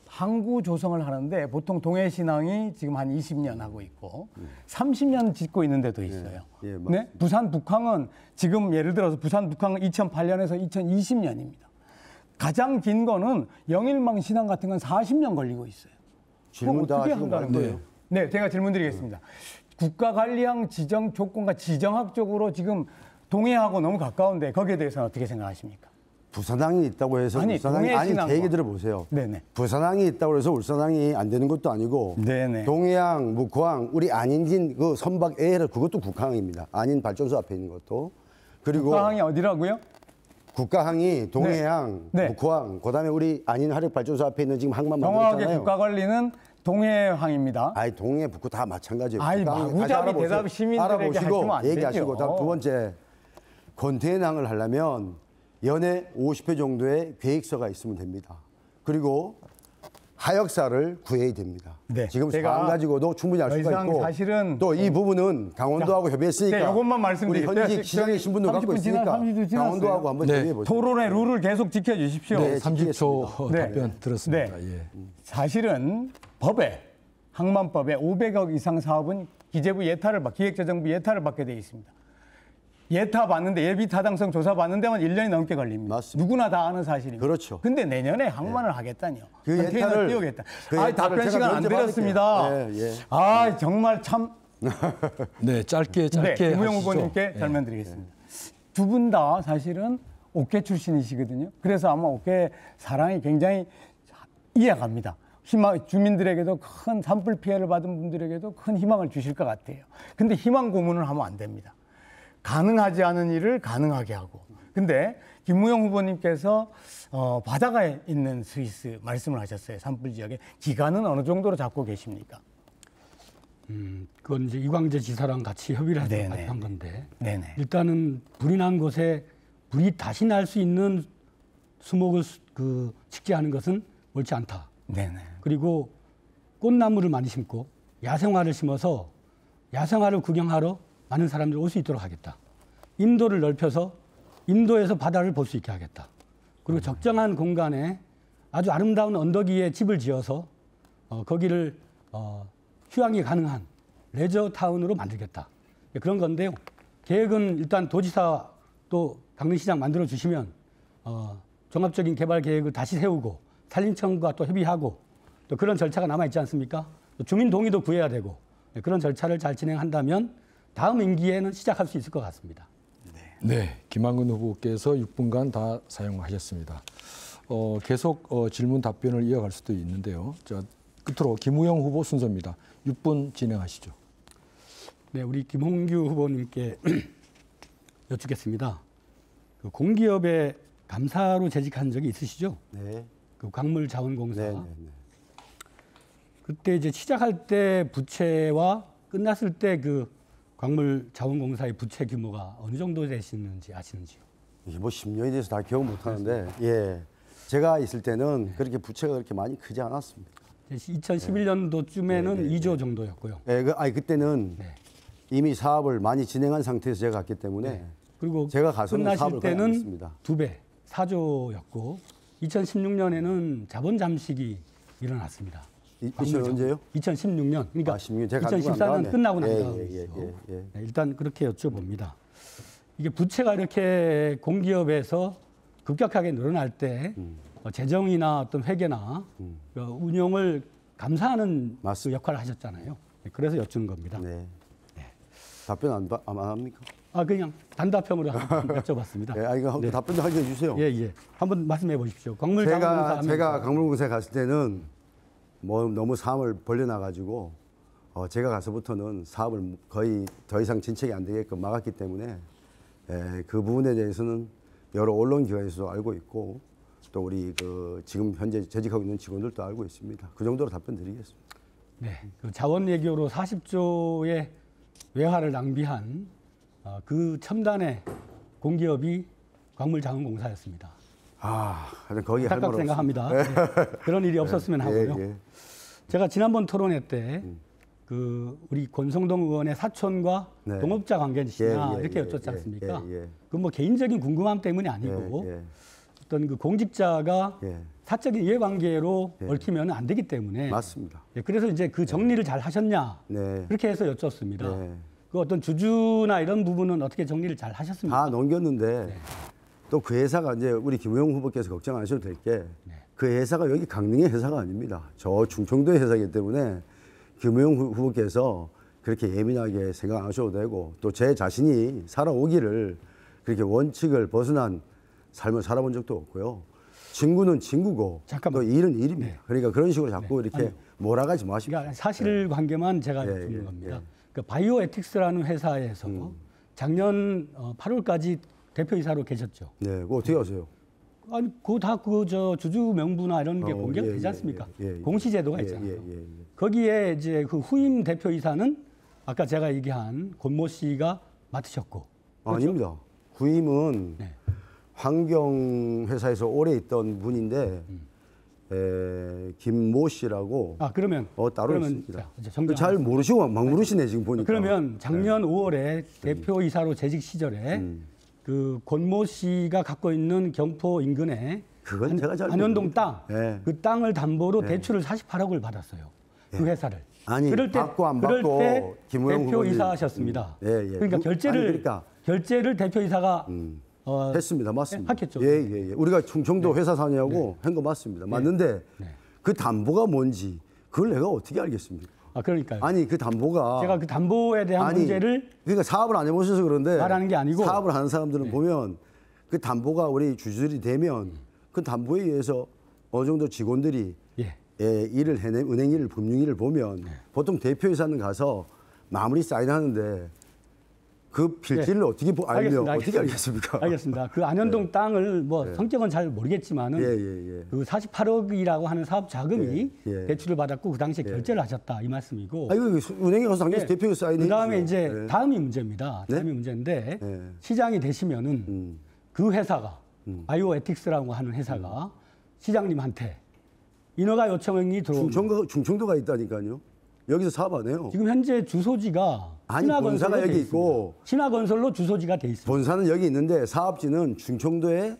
항구 조성을 하는데 보통 동해신항이 지금 한 20년 하고 있고 30년 짓고 있는 데도 있어요. 예, 네? 부산 북항은 지금 예를 들어서 부산 북항은 2008년에서 2020년입니다. 가장 긴 거는 영일망 신항 같은 건 40년 걸리고 있어요. 질문 다 어떻게 하시고 한다는 말고요. 거예요? 네, 제가 질문 드리겠습니다. 국가관리항 지정 조건과 지정학적으로 지금 동해하고 너무 가까운데 거기에 대해서는 어떻게 생각하십니까? 부산항이 있다고 해서 아니, 울산항이 동해신항과. 제 얘기 들어보세요. 네네. 부산항이 있다고 해서 울산항이 안 되는 것도 아니고 네네. 동해항, 묵호항, 우리 안인진 그 선박 에헤르 그것도 국항입니다. 안인 발전소 앞에 있는 것도 그리고 국가항이 어디라고요? 국가항이 동해항, 네. 묵호항, 그다음에 우리 안인 화력 발전소 앞에 있는 지금 항만 정확하게 만들었잖아요. 국가관리는 동해항입니다. 아이 동해, 북구 다 마찬가지예요. 아이, 국가항 마구잡이 다시 알아보세요. 대답 시민들에게 알아보시고 하시면 안 얘기하시고 되죠. 다음 두 번째 컨테이너항을 하려면 연에 50회 정도의 계획서가 있으면 됩니다. 그리고 하역사를 구해야 됩니다. 네, 지금 제가 사안 가지고도 충분히 알 더 수가 이상 있고 사실은 또 이 부분은 강원도하고 협의했으니까 네, 요것만 말씀드릴게요. 우리 현직 시장이신 분도 갖고 30분 지나- 있으니까 30분 지났어요. 강원도하고 한번 네. 협의해 보세요. 토론의 룰을 계속 지켜주십시오. 네, 30초 네. 답변 들었습니다. 네. 예. 사실은 법에 항만법에 500억 이상 사업은 기재부 예타를 기획재정부 예타를 받게 되어 있습니다. 예타 받는데 예비 타당성 조사 받는 데만 1년이 넘게 걸립니다. 맞습니다. 누구나 다 아는 사실입니다. 그렇죠. 근데 내년에 항만을 하겠다니요. 그 컨테이너 예타를- 띄우겠다. 그 아, 예타를 답변 제가 시간 안 면제 드렸습니다. 받을게요. 예, 예. 아, 정말 참. 네, 짧게 네, 김우영 하시죠. 후보님께 설명드리겠습니다. 두 분 다 사실은 옥계 출신이시거든요. 그래서 아마 옥계 사랑이 굉장히 이해갑니다. 주민들에게도 큰 산불 피해를 받은 분들에게도 큰 희망을 주실 것 같아요. 근데 희망 고문을 하면 안 됩니다. 가능하지 않은 일을 가능하게 하고. 근데 김무영 후보님께서 바다가 있는 스위스 말씀을 하셨어요. 산불 지역에. 기간은 어느 정도로 잡고 계십니까? 그건 이제 이광재 지사랑 같이 협의를 해서 네네. 발표한 건데 네네. 일단은 불이 난 곳에 불이 다시 날 수 있는 수목을 식재하는 것은 옳지 않다. 네네. 그리고 꽃나무를 많이 심고 야생화를 심어서 야생화를 구경하러 많은 사람들이 올 수 있도록 하겠다. 인도를 넓혀서 인도에서 바다를 볼 수 있게 하겠다. 그리고 적정한 공간에 아주 아름다운 언덕 위에 집을 지어서 거기를 휴양이 가능한 레저 타운으로 만들겠다. 그런 건데요. 계획은 일단 도지사 또 강릉시장 만들어 주시면 종합적인 개발 계획을 다시 세우고 산림청과 또 협의하고 또 그런 절차가 남아 있지 않습니까? 또 주민 동의도 구해야 되고 그런 절차를 잘 진행한다면 다음 임기에는 시작할 수 있을 것 같습니다. 네, 김한근 후보께서 6분간 다 사용하셨습니다. 계속 질문 답변을 이어갈 수도 있는데요. 자, 끝으로 김우영 후보 순서입니다. 6분 진행하시죠. 네, 우리 김홍규 후보님께 여쭙겠습니다. 그 공기업에 감사로 재직한 적이 있으시죠? 네. 그 광물자원공사. 네, 네, 네. 그때 이제 시작할 때 부채와 끝났을 때 그 광물자원공사의 부채 규모가 어느 정도 되시는지 아시는지요? 이게 뭐 10년이 돼서 다 기억 못 하는데, 예. 제가 있을 때는 그렇게 부채가 그렇게 많이 크지 않았습니다. 2011년도쯤에는 네, 네, 2조 정도였고요. 예, 그때는 네. 이미 사업을 많이 진행한 상태에서 제가 갔기 때문에 그리고 제가 가서는 끝나실 사업을 거의 안 때는 했습니다. 2배, 4조였고 2016년에는 자본 잠식이 일어났습니다. 이시는 언제요? 2016년. 그러니까 16년. 제가 가지고 난 2014년 다음에. 끝나고 난 예, 다음이죠. 예. 네, 일단 그렇게 여쭤봅니다. 이게 부채가 이렇게 공기업에서 급격하게 늘어날 때 재정이나 어떤 회계나 그 운영을 감사하는 그 맞습니다. 역할을 하셨잖아요. 네, 그래서 여쭙는 겁니다. 네. 답변 안 합니까? 그냥 단답형으로 한번 여쭤봤습니다. 예, 이거 답변 좀 하게 해주세요. 예. 한번 말씀해 보십시오. 광물자원공사 제가 강물공사에 갔을 때는 뭐 너무 사업을 벌려놔가지고 제가 가서부터는 사업을 거의 더 이상 진척이 안 되게끔 막았기 때문에 그 부분에 대해서는 여러 언론기관에서도 알고 있고 또 우리 그 지금 현재 재직하고 있는 직원들도 알고 있습니다. 그 정도로 답변드리겠습니다. 네, 그 자원 외교로 40조의 외화를 낭비한 그 첨단의 공기업이 광물자원공사였습니다. 하여튼 거기 할 말 안타깝게 생각합니다. 네, 그런 일이 없었으면 하고요. 예. 제가 지난번 토론회 때 그 우리 권성동 의원의 사촌과 네. 동업자 관계시냐 예, 이렇게 예, 여쭙지 않습니까? 예. 그 뭐 개인적인 궁금함 때문이 아니고 예. 어떤 그 공직자가 예. 사적인 이해관계로 얽히면 안 되기 때문에 맞습니다. 예, 그래서 이제 그 정리를 잘 하셨냐 네. 그렇게 해서 여쭙습니다. 네. 그 어떤 주주나 이런 부분은 어떻게 정리를 잘 하셨습니까? 다 넘겼는데 또 그 회사가 이제 우리 김우영 후보께서 걱정 안 하셔도 될 게 그 회사가 여기 강릉의 회사가 아닙니다. 저 충청도의 회사이기 때문에 김우영 후보께서 그렇게 예민하게 생각 안 하셔도 되고 또 제 자신이 살아오기를 그렇게 원칙을 벗어난 삶을 살아본 적도 없고요. 친구는 친구고 잠깐만. 또 일은 일입니다. 그러니까 그런 식으로 자꾸 이렇게 몰아가지 마시고. 그러니까 사실관계만 제가 예, 여쭙는 예, 겁니다. 예. 그러니까 바이오에틱스라는 회사에서 작년 8월까지 대표이사로 계셨죠. 네, 그거 어떻게 아세요? 아니, 그거 다 저 주주 명부나 이런 게 어, 공개되지 예, 않습니까? 예, 예. 공시제도가 예, 있잖아요. 예. 거기에 이제 그 후임 대표이사는 아까 제가 얘기한 권모 씨가 맡으셨고. 아닙니다. 후임은 네. 환경회사에서 오래 있던 분인데 김모 씨라고 그러면 따로 그러면 있습니다. 자, 이제 정정. 잘 모르시고 막 모르시네 지금 보니까. 그러면 작년 5월에 대표이사로 재직 시절에 그 권모 씨가 갖고 있는 경포 인근에 그건 제가 잘 안현동 땅, 네. 그 땅을 담보로 대출을 48억을 받았어요. 그 회사를. 아니, 그럴 때, 받고 안 그럴 받고 때 김우영 대표이사하셨습니다. 후보님. 예. 그러니까 결제를 아니, 그러니까. 결제를 대표이사가 했습니다. 맞습니다. 했겠죠. 예. 우리가 충청도 회사 사냐고 한 거 맞습니다. 맞는데 그 담보가 뭔지 그걸 내가 어떻게 알겠습니까? 그러니까요. 아니 그 담보가 제가 그 담보에 대한 문제를 그러니까 사업을 안 해보셔서 그런데 말하는 게 아니고 사업을 하는 사람들은 보면 그 담보가 우리 주주들이 되면 그 담보에 의해서 어느 정도 직원들이 일을 해내 은행 일을 금융일을 보면 보통 대표이사는 가서 마무리 사인하는데 그 필지를 어떻게 알면 어떻게 알겠습니까? 알겠습니다. 그 안현동 땅을 뭐 성격은 잘 모르겠지만은 그 48억이라고 하는 사업 자금이 대출을 받았고 그 당시에 결제를 하셨다 이 말씀이고. 은행에 가서 당연히 대표가 사인해. 그 다음에 이제 다음이 문제입니다. 다음이 문제인데 시장이 되시면은 그 회사가 바이오에틱스라고 하는 회사가 시장님한테 인허가 요청이 들어오면 충청도가 있다니까요. 여기서 사업 안 해요. 지금 현재 주소지가 본사가 여기 있고 신화건설로 주소지가 돼 있습니다. 본사는 여기 있는데 사업지는 충청도에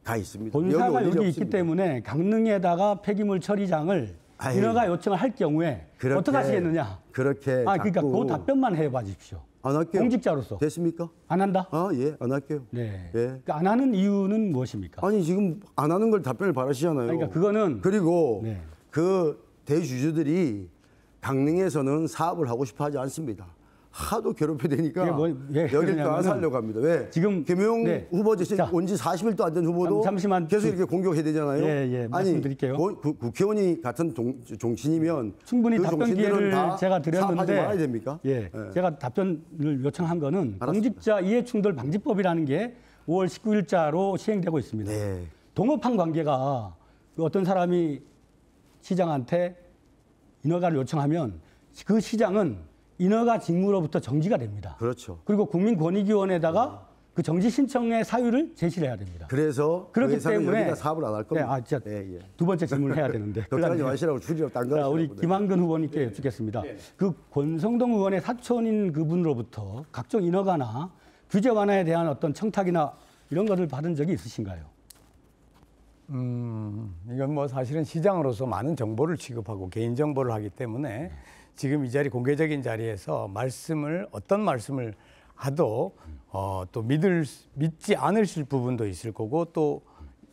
가 있습니다. 본사가 여기 있기 없습니다. 때문에 강릉에다가 폐기물 처리장을 아이, 인허가 요청을 할 경우에 그렇게, 어떻게 하시겠느냐? 그렇게 그러니까 자꾸 그 답변만 해봐 주십시오. 안 할게요. 공직자로서. 됐습니까? 안 한다? 예, 안 할게요. 네. 예. 그러니까 안 하는 이유는 무엇입니까? 아니 지금 안 하는 걸 답변을 바라시잖아요. 그러니까 그거는 그리고 네. 그 대주주들이 강릉에서는 사업을 하고 싶어 하지 않습니다. 하도 괴롭혀대니까 왜 여길 또 안 그러냐면은 살려고 합니다. 왜? 지금 김용 네. 후보 자, 온지 40일도 안 된 후보도 잠시만 계속 이렇게 공격해야 되잖아요. 예, 말씀드릴게요. 아니 국회의원이 같은 종친이면 충분히 그 답변 종친들은 기회를 다 제가 사업하지 드렸는데 말아야 됩니까? 예, 제가 답변을 요청한 거는 알았습니다. 공직자 이해충돌 방지법이라는 게 5월 19일자로 시행되고 있습니다. 네. 동업한 관계가 그 어떤 사람이 시장한테 인허가를 요청하면 그 시장은 인허가 직무로부터 정지가 됩니다. 그렇죠. 그리고 국민권익위원회에다가 그 정지 신청의 사유를 제시를 해야 됩니다. 그래서 그 그렇기 회사는 때문에 여기다 사업을 안 할 겁니다. 네, 두 번째 질문을 해야 되는데. 걱정하지 마시라고 줄이라고 딴 거 자, 우리 하시라고. 김한근 후보님께 여쭙겠습니다. 그 권성동 의원의 사촌인 그분으로부터 각종 인허가나 규제 완화에 대한 어떤 청탁이나 이런 것을 받은 적이 있으신가요? 이건 뭐 사실은 시장으로서 많은 정보를 취급하고 개인 정보를 하기 때문에 지금 이 자리 공개적인 자리에서 어떤 말씀을 하도 또 믿지 않으실 부분도 있을 거고 또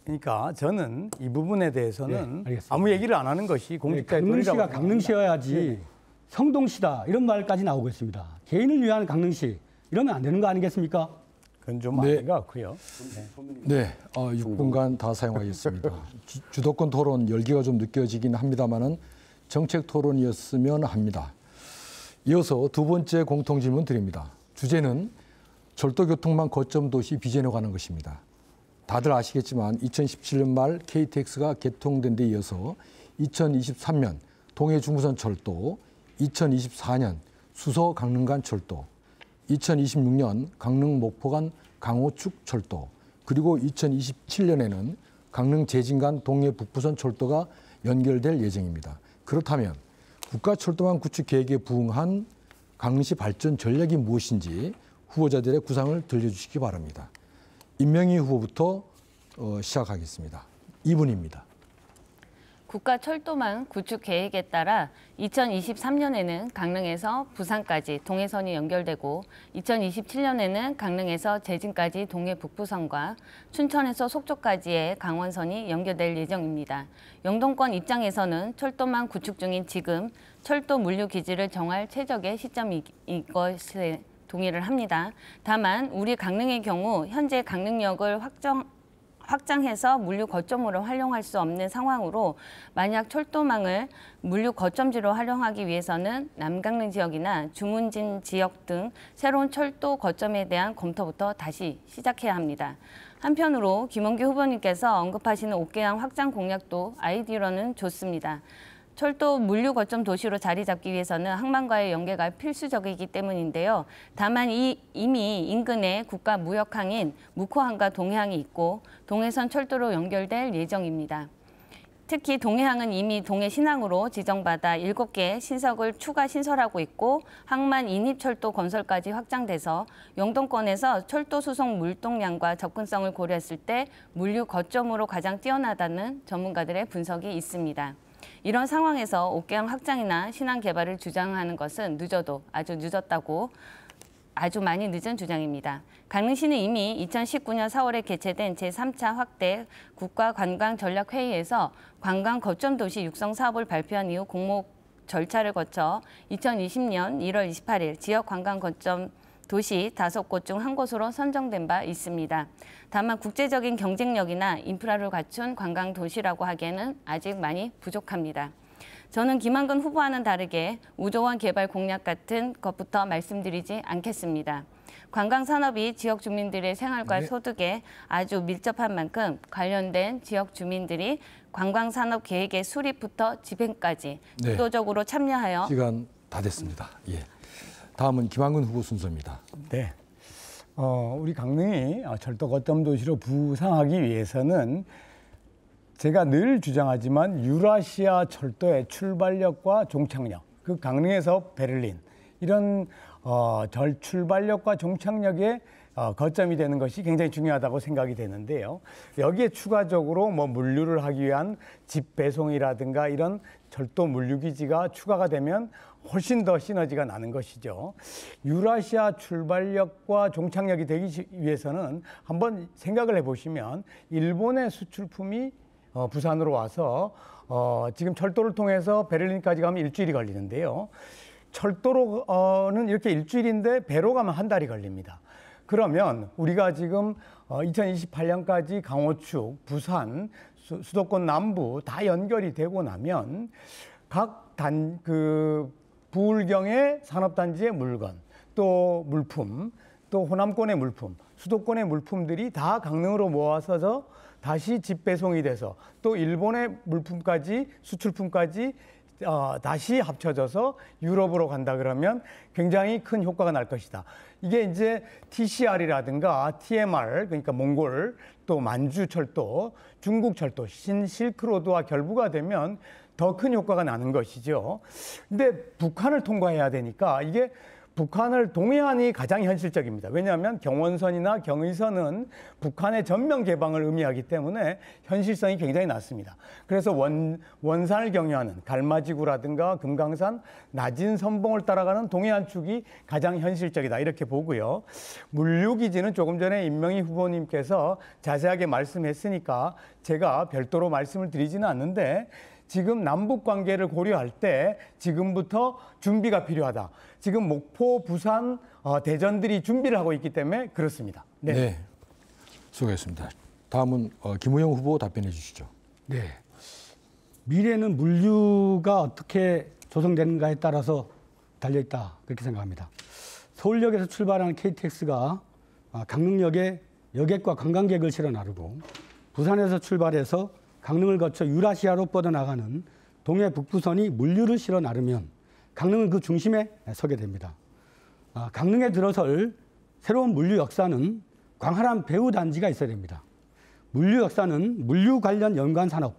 그러니까 저는 이 부분에 대해서는 알겠습니다. 아무 얘기를 안 하는 것이 공직자의 강릉시가 도리라고 강릉시여야지 성동시다 이런 말까지 나오고 있습니다. 개인을 위한 강릉시 이러면 안 되는 거 아니겠습니까? 그건 좀 아닌 것 같고요. 네, 6분간 다 사용하겠습니다. 주도권 토론 열기가 좀 느껴지긴 합니다만은 정책 토론이었으면 합니다. 이어서 두 번째 공통 질문 드립니다. 주제는 철도교통망 거점 도시 비전에 관한 것입니다. 다들 아시겠지만 2017년 말 KTX가 개통된 데 이어서 2023년 동해 중부선 철도, 2024년 수서 강릉 간 철도, 2026년 강릉 목포 간 강호축 철도, 그리고 2027년에는 강릉 제진 간 동해 북부선 철도가 연결될 예정입니다. 그렇다면 국가철도망 구축 계획에 부응한 강릉시 발전 전략이 무엇인지 후보자들의 구상을 들려주시기 바랍니다. 임명희 후보부터 시작하겠습니다. 2분입니다. 국가철도망 구축 계획에 따라 2023년에는 강릉에서 부산까지 동해선이 연결되고 2027년에는 강릉에서 제진까지 동해 북부선과 춘천에서 속초까지의 강원선이 연결될 예정입니다. 영동권 입장에서는 철도망 구축 중인 지금 철도 물류 기지를 정할 최적의 시점이 이것에 동의를 합니다. 다만 우리 강릉의 경우 현재 강릉역을 확장해서 물류 거점으로 활용할 수 없는 상황으로 만약 철도망을 물류 거점지로 활용하기 위해서는 남강릉 지역이나 주문진 지역 등 새로운 철도 거점에 대한 검토부터 다시 시작해야 합니다. 한편으로 김원규 후보님께서 언급하시는 옥계양 확장 공약도 아이디어로는 좋습니다. 철도 물류 거점 도시로 자리 잡기 위해서는 항만과의 연계가 필수적이기 때문인데요. 다만 이미 인근에 국가 무역항인 묵호항과 동해항이 있고 동해선 철도로 연결될 예정입니다. 특히 동해항은 이미 동해신항으로 지정받아 7개 신석을 추가 신설하고 있고 항만 인입철도 건설까지 확장돼서 영동권에서 철도 수송 물동량과 접근성을 고려했을 때 물류 거점으로 가장 뛰어나다는 전문가들의 분석이 있습니다. 이런 상황에서 옥계양 확장이나 신항 개발을 주장하는 것은 늦어도 아주 늦었다고 아주 많이 늦은 주장입니다. 강릉시는 이미 2019년 4월에 개최된 제3차 확대 국가관광전략회의에서 관광 거점 도시 육성 사업을 발표한 이후 공모 절차를 거쳐 2020년 1월 28일 지역 관광 거점 도시 5곳 중 한 곳으로 선정된 바 있습니다. 다만 국제적인 경쟁력이나 인프라를 갖춘 관광 도시라고 하기에는 아직 많이 부족합니다. 저는 김한근 후보와는 다르게 5조 원 개발 공약 같은 것부터 말씀드리지 않겠습니다. 관광 산업이 지역 주민들의 생활과 소득에 아주 밀접한 만큼 관련된 지역 주민들이 관광 산업 계획의 수립부터 집행까지 주도적으로 참여하여 시간 다 됐습니다. 예. 다음은 김한근 후보 순서입니다. 네. 우리 강릉이 철도 거점 도시로 부상하기 위해서는 제가 늘 주장하지만 유라시아 철도의 출발역과 종착역, 그 강릉에서 베를린 이런 출발역과 종착역의 거점이 되는 것이 굉장히 중요하다고 생각이 되는데요. 여기에 추가적으로 뭐 물류를 하기 위한 집 배송이라든가 이런 철도 물류기지가 추가가 되면 훨씬 더 시너지가 나는 것이죠. 유라시아 출발역과 종착역이 되기 위해서는 한번 생각을 해보시면 일본의 수출품이 부산으로 와서 지금 철도를 통해서 베를린까지 가면 일주일이 걸리는데요. 철도로는 이렇게 일주일인데 배로 가면 한 달이 걸립니다. 그러면 우리가 지금 2028년까지 강호축, 부산, 수도권 남부 다 연결이 되고 나면 각 부울경의 산업단지의 물건, 또 물품, 또 호남권의 물품, 수도권의 물품들이 다 강릉으로 모아서 다시 집배송이 돼서 또 일본의 물품까지 수출품까지 다시 합쳐져서 유럽으로 간다 그러면 굉장히 큰 효과가 날 것이다. 이게 이제 TCR이라든가 TMR, 그러니까 몽골, 또 만주철도, 중국철도, 신실크로드와 결부가 되면 더 큰 효과가 나는 것이죠. 근데 북한을 통과해야 되니까 이게 북한을 동해안이 가장 현실적입니다. 왜냐하면 경원선이나 경의선은 북한의 전면 개방을 의미하기 때문에 현실성이 굉장히 낮습니다. 그래서 원산을 경유하는 갈마지구라든가 금강산, 낮은 선봉을 따라가는 동해안 축이 가장 현실적이다 이렇게 보고요. 물류기지는 조금 전에 임명희 후보님께서 자세하게 말씀했으니까 제가 별도로 말씀을 드리지는 않는데 지금 남북 관계를 고려할 때 지금부터 준비가 필요하다. 지금 목포, 부산, 대전들이 준비를 하고 있기 때문에 그렇습니다. 네. 네. 수고했습니다. 다음은 김우영 후보 답변해 주시죠. 네. 미래는 물류가 어떻게 조성되는가에 따라서 달려있다. 그렇게 생각합니다. 서울역에서 출발하는 KTX가 강릉역에 여객과 관광객을 실어 나르고 부산에서 출발해서 강릉을 거쳐 유라시아로 뻗어나가는 동해 북부선이 물류를 실어 나르면 강릉은 그 중심에 서게 됩니다. 강릉에 들어설 새로운 물류 역사는 광활한 배후 단지가 있어야 됩니다. 물류 역사는 물류 관련 연관 산업,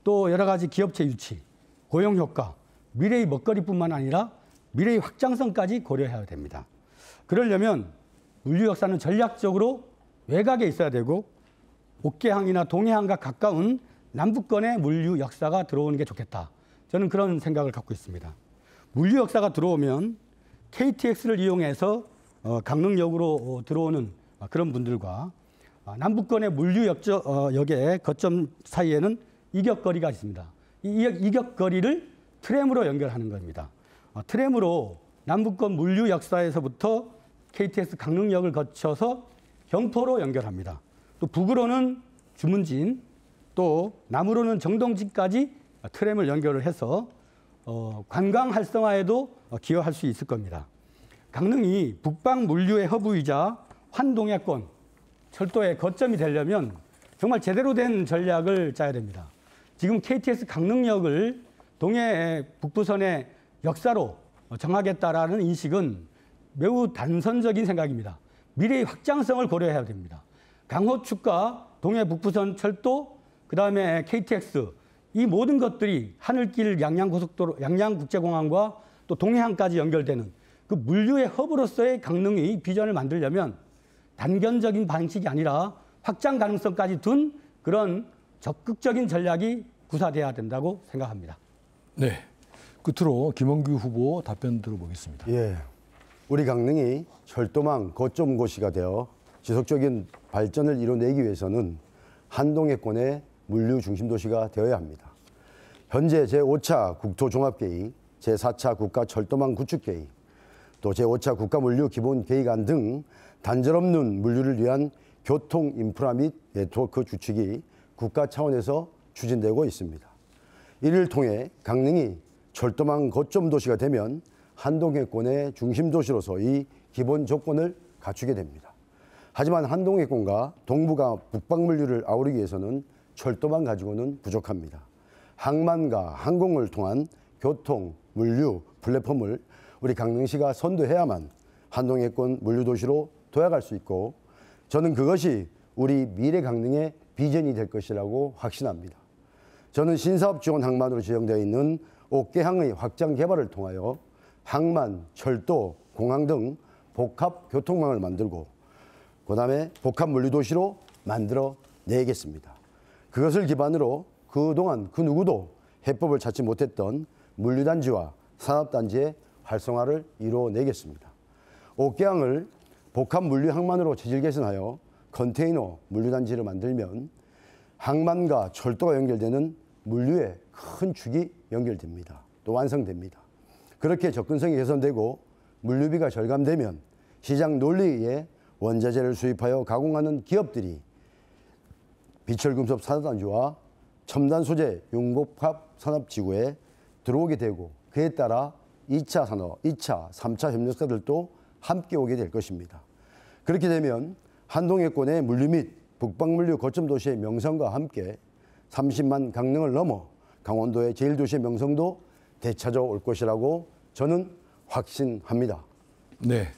또 여러 가지 기업체 유치, 고용 효과, 미래의 먹거리뿐만 아니라 미래의 확장성까지 고려해야 됩니다. 그러려면 물류 역사는 전략적으로 외곽에 있어야 되고 옥계항이나 동해항과 가까운 남북권의 물류 역사가 들어오는 게 좋겠다. 저는 그런 생각을 갖고 있습니다. 물류 역사가 들어오면 KTX를 이용해서 강릉역으로 들어오는 그런 분들과 남북권의 물류역의 거점 사이에는 이격거리가 있습니다. 이 이격거리를 트램으로 연결하는 겁니다. 트램으로 남북권 물류 역사에서부터 KTX 강릉역을 거쳐서 경포로 연결합니다. 또 북으로는 주문진, 또 남으로는 정동진까지 트램을 연결을 해서 관광 활성화에도 기여할 수 있을 겁니다. 강릉이 북방 물류의 허브이자 환동해권, 철도의 거점이 되려면 정말 제대로 된 전략을 짜야 됩니다. 지금 KTX 강릉역을 동해 북부선의 역사로 정하겠다라는 인식은 매우 단선적인 생각입니다. 미래의 확장성을 고려해야 됩니다. 강호축과 동해 북부선 철도, 그 다음에 KTX, 이 모든 것들이 하늘길 양양고속도로, 양양국제공항과 또 동해항까지 연결되는 그 물류의 허브로서의 강릉의 비전을 만들려면 단견적인 방식이 아니라 확장 가능성까지 둔 그런 적극적인 전략이 구사돼야 된다고 생각합니다. 네. 끝으로 김원규 후보 답변 들어보겠습니다. 예, 우리 강릉이 철도망 거점 고시가 되어 지속적인 발전을 이뤄내기 위해서는 한동해권의 물류 중심 도시가 되어야 합니다. 현재 제5차 국토종합회의, 제4차 국가철도망 구축회의, 또 제5차 국가물류기본계획안 등 단절 없는 물류를 위한 교통 인프라 및 네트워크 구축이 국가 차원에서 추진되고 있습니다. 이를 통해 강릉이 철도망 거점 도시가 되면 한동해권의 중심 도시로서의 기본 조건을 갖추게 됩니다. 하지만 한동해권과 동북아 북방 물류를 아우르기 위해서는 철도만 가지고는 부족합니다. 항만과 항공을 통한 교통, 물류, 플랫폼을 우리 강릉시가 선도해야만 한동해권 물류도시로 도약할 수 있고 저는 그것이 우리 미래 강릉의 비전이 될 것이라고 확신합니다. 저는 신사업 지원 항만으로 지정되어 있는 옥계항의 확장 개발을 통하여 항만, 철도, 공항 등 복합 교통망을 만들고 그다음에 복합 물류도시로 만들어 내겠습니다. 그것을 기반으로 그동안 그 누구도 해법을 찾지 못했던 물류단지와 산업단지의 활성화를 이뤄내겠습니다. 옥계항을 복합 물류 항만으로 체질 개선하여 컨테이너 물류단지를 만들면 항만과 철도가 연결되는 물류의 큰 축이 연결됩니다. 또 완성됩니다. 그렇게 접근성이 개선되고 물류비가 절감되면 시장 논리에 의해 원자재를 수입하여 가공하는 기업들이 비철금속 산업단지와 첨단 소재 융복합 산업지구에 들어오게 되고 그에 따라 2차 산업, 2차, 3차 협력사들도 함께 오게 될 것입니다. 그렇게 되면 한동해권의 물류 및 북방물류 거점 도시의 명성과 함께 30만 강릉을 넘어 강원도의 제1도시의 명성도 되찾아올 것이라고 저는 확신합니다. 네,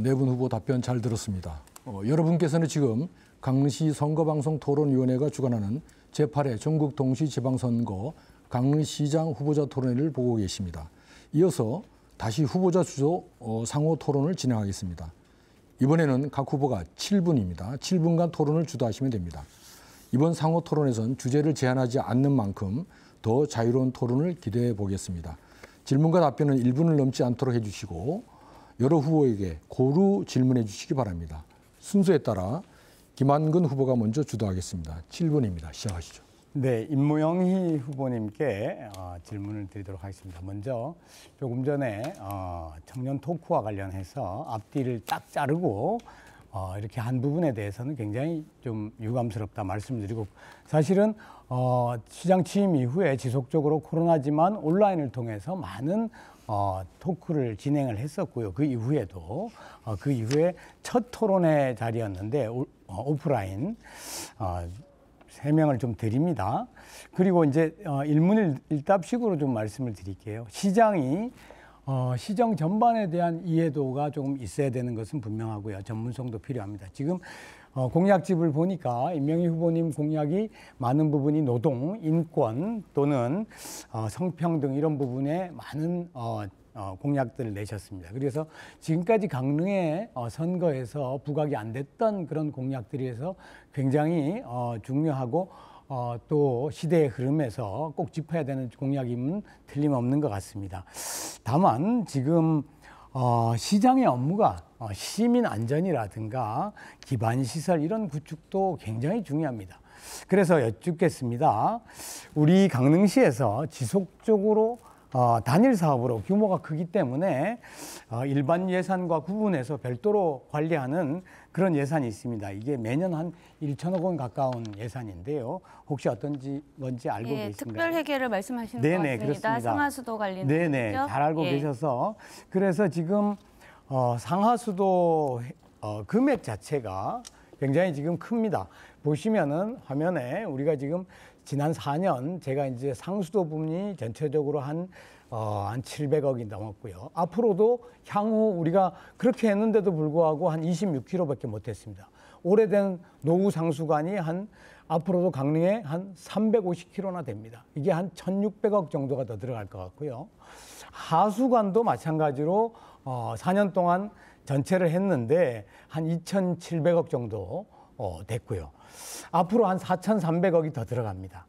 네 분 후보 답변 잘 들었습니다. 여러분께서는 지금 강릉시 선거방송토론위원회가 주관하는 제8회 전국 동시지방선거 강릉시장 후보자 토론회를 보고 계십니다. 이어서 다시 후보자 주소 상호 토론을 진행하겠습니다. 이번에는 각 후보가 7분입니다. 7분간 토론을 주도하시면 됩니다. 이번 상호 토론에선 주제를 제한하지 않는 만큼 더 자유로운 토론을 기대해 보겠습니다. 질문과 답변은 1분을 넘지 않도록 해주시고 여러 후보에게 고루 질문해 주시기 바랍니다. 순서에 따라 김한근 후보가 먼저 주도하겠습니다. 7분입니다. 시작하시죠. 네, 임무영희 후보님께 질문을 드리도록 하겠습니다. 먼저 조금 전에 청년 토크와 관련해서 앞뒤를 딱 자르고 이렇게 한 부분에 대해서는 굉장히 좀 유감스럽다 말씀을 드리고 사실은 시장 취임 이후에 지속적으로 코로나지만 온라인을 통해서 많은 토크를 진행을 했었고요. 그 이후에도 그 이후에 첫 토론회 자리였는데 오프라인 3명을 좀 드립니다. 그리고 이제 일문일답식으로 좀 말씀을 드릴게요. 시장이 시정 전반에 대한 이해도가 조금 있어야 되는 것은 분명하고요. 전문성도 필요합니다. 지금 공약집을 보니까 임명희 후보님 공약이 많은 부분이 노동, 인권 또는 성평등 이런 부분에 많은 공약들을 내셨습니다. 그래서 지금까지 강릉의 선거에서 부각이 안 됐던 그런 공약들에서 굉장히 중요하고 또 시대의 흐름에서 꼭 짚어야 되는 공약임은 틀림없는 것 같습니다. 다만 지금 시장의 업무가 시민 안전이라든가 기반 시설 이런 구축도 굉장히 중요합니다. 그래서 여쭙겠습니다. 우리 강릉시에서 지속적으로 단일 사업으로 규모가 크기 때문에 일반 예산과 구분해서 별도로 관리하는 그런 예산이 있습니다. 이게 매년 한 1천억 원 가까운 예산인데요. 혹시 어떤지 뭔지 알고 계신가요? 특별 회계를 말씀하시는 네네, 것 같습니다. 그렇습니다. 상하수도 관리는 네네, 잘 알고 계셔서 그래서 지금 상하수도 금액 자체가 굉장히 지금 큽니다. 보시면은 화면에 우리가 지금 지난 4년 제가 이제 상수도 부분이 전체적으로 한 700억이 넘었고요. 앞으로도 향후 우리가 그렇게 했는데도 불구하고 한 26km밖에 못했습니다. 오래된 노후 상수관이 앞으로도 강릉에 한 350km나 됩니다. 이게 한 1,600억 정도가 더 들어갈 것 같고요. 하수관도 마찬가지로 4년 동안 전체를 했는데 한 2,700억 정도 됐고요. 앞으로 한 4,300억이 더 들어갑니다.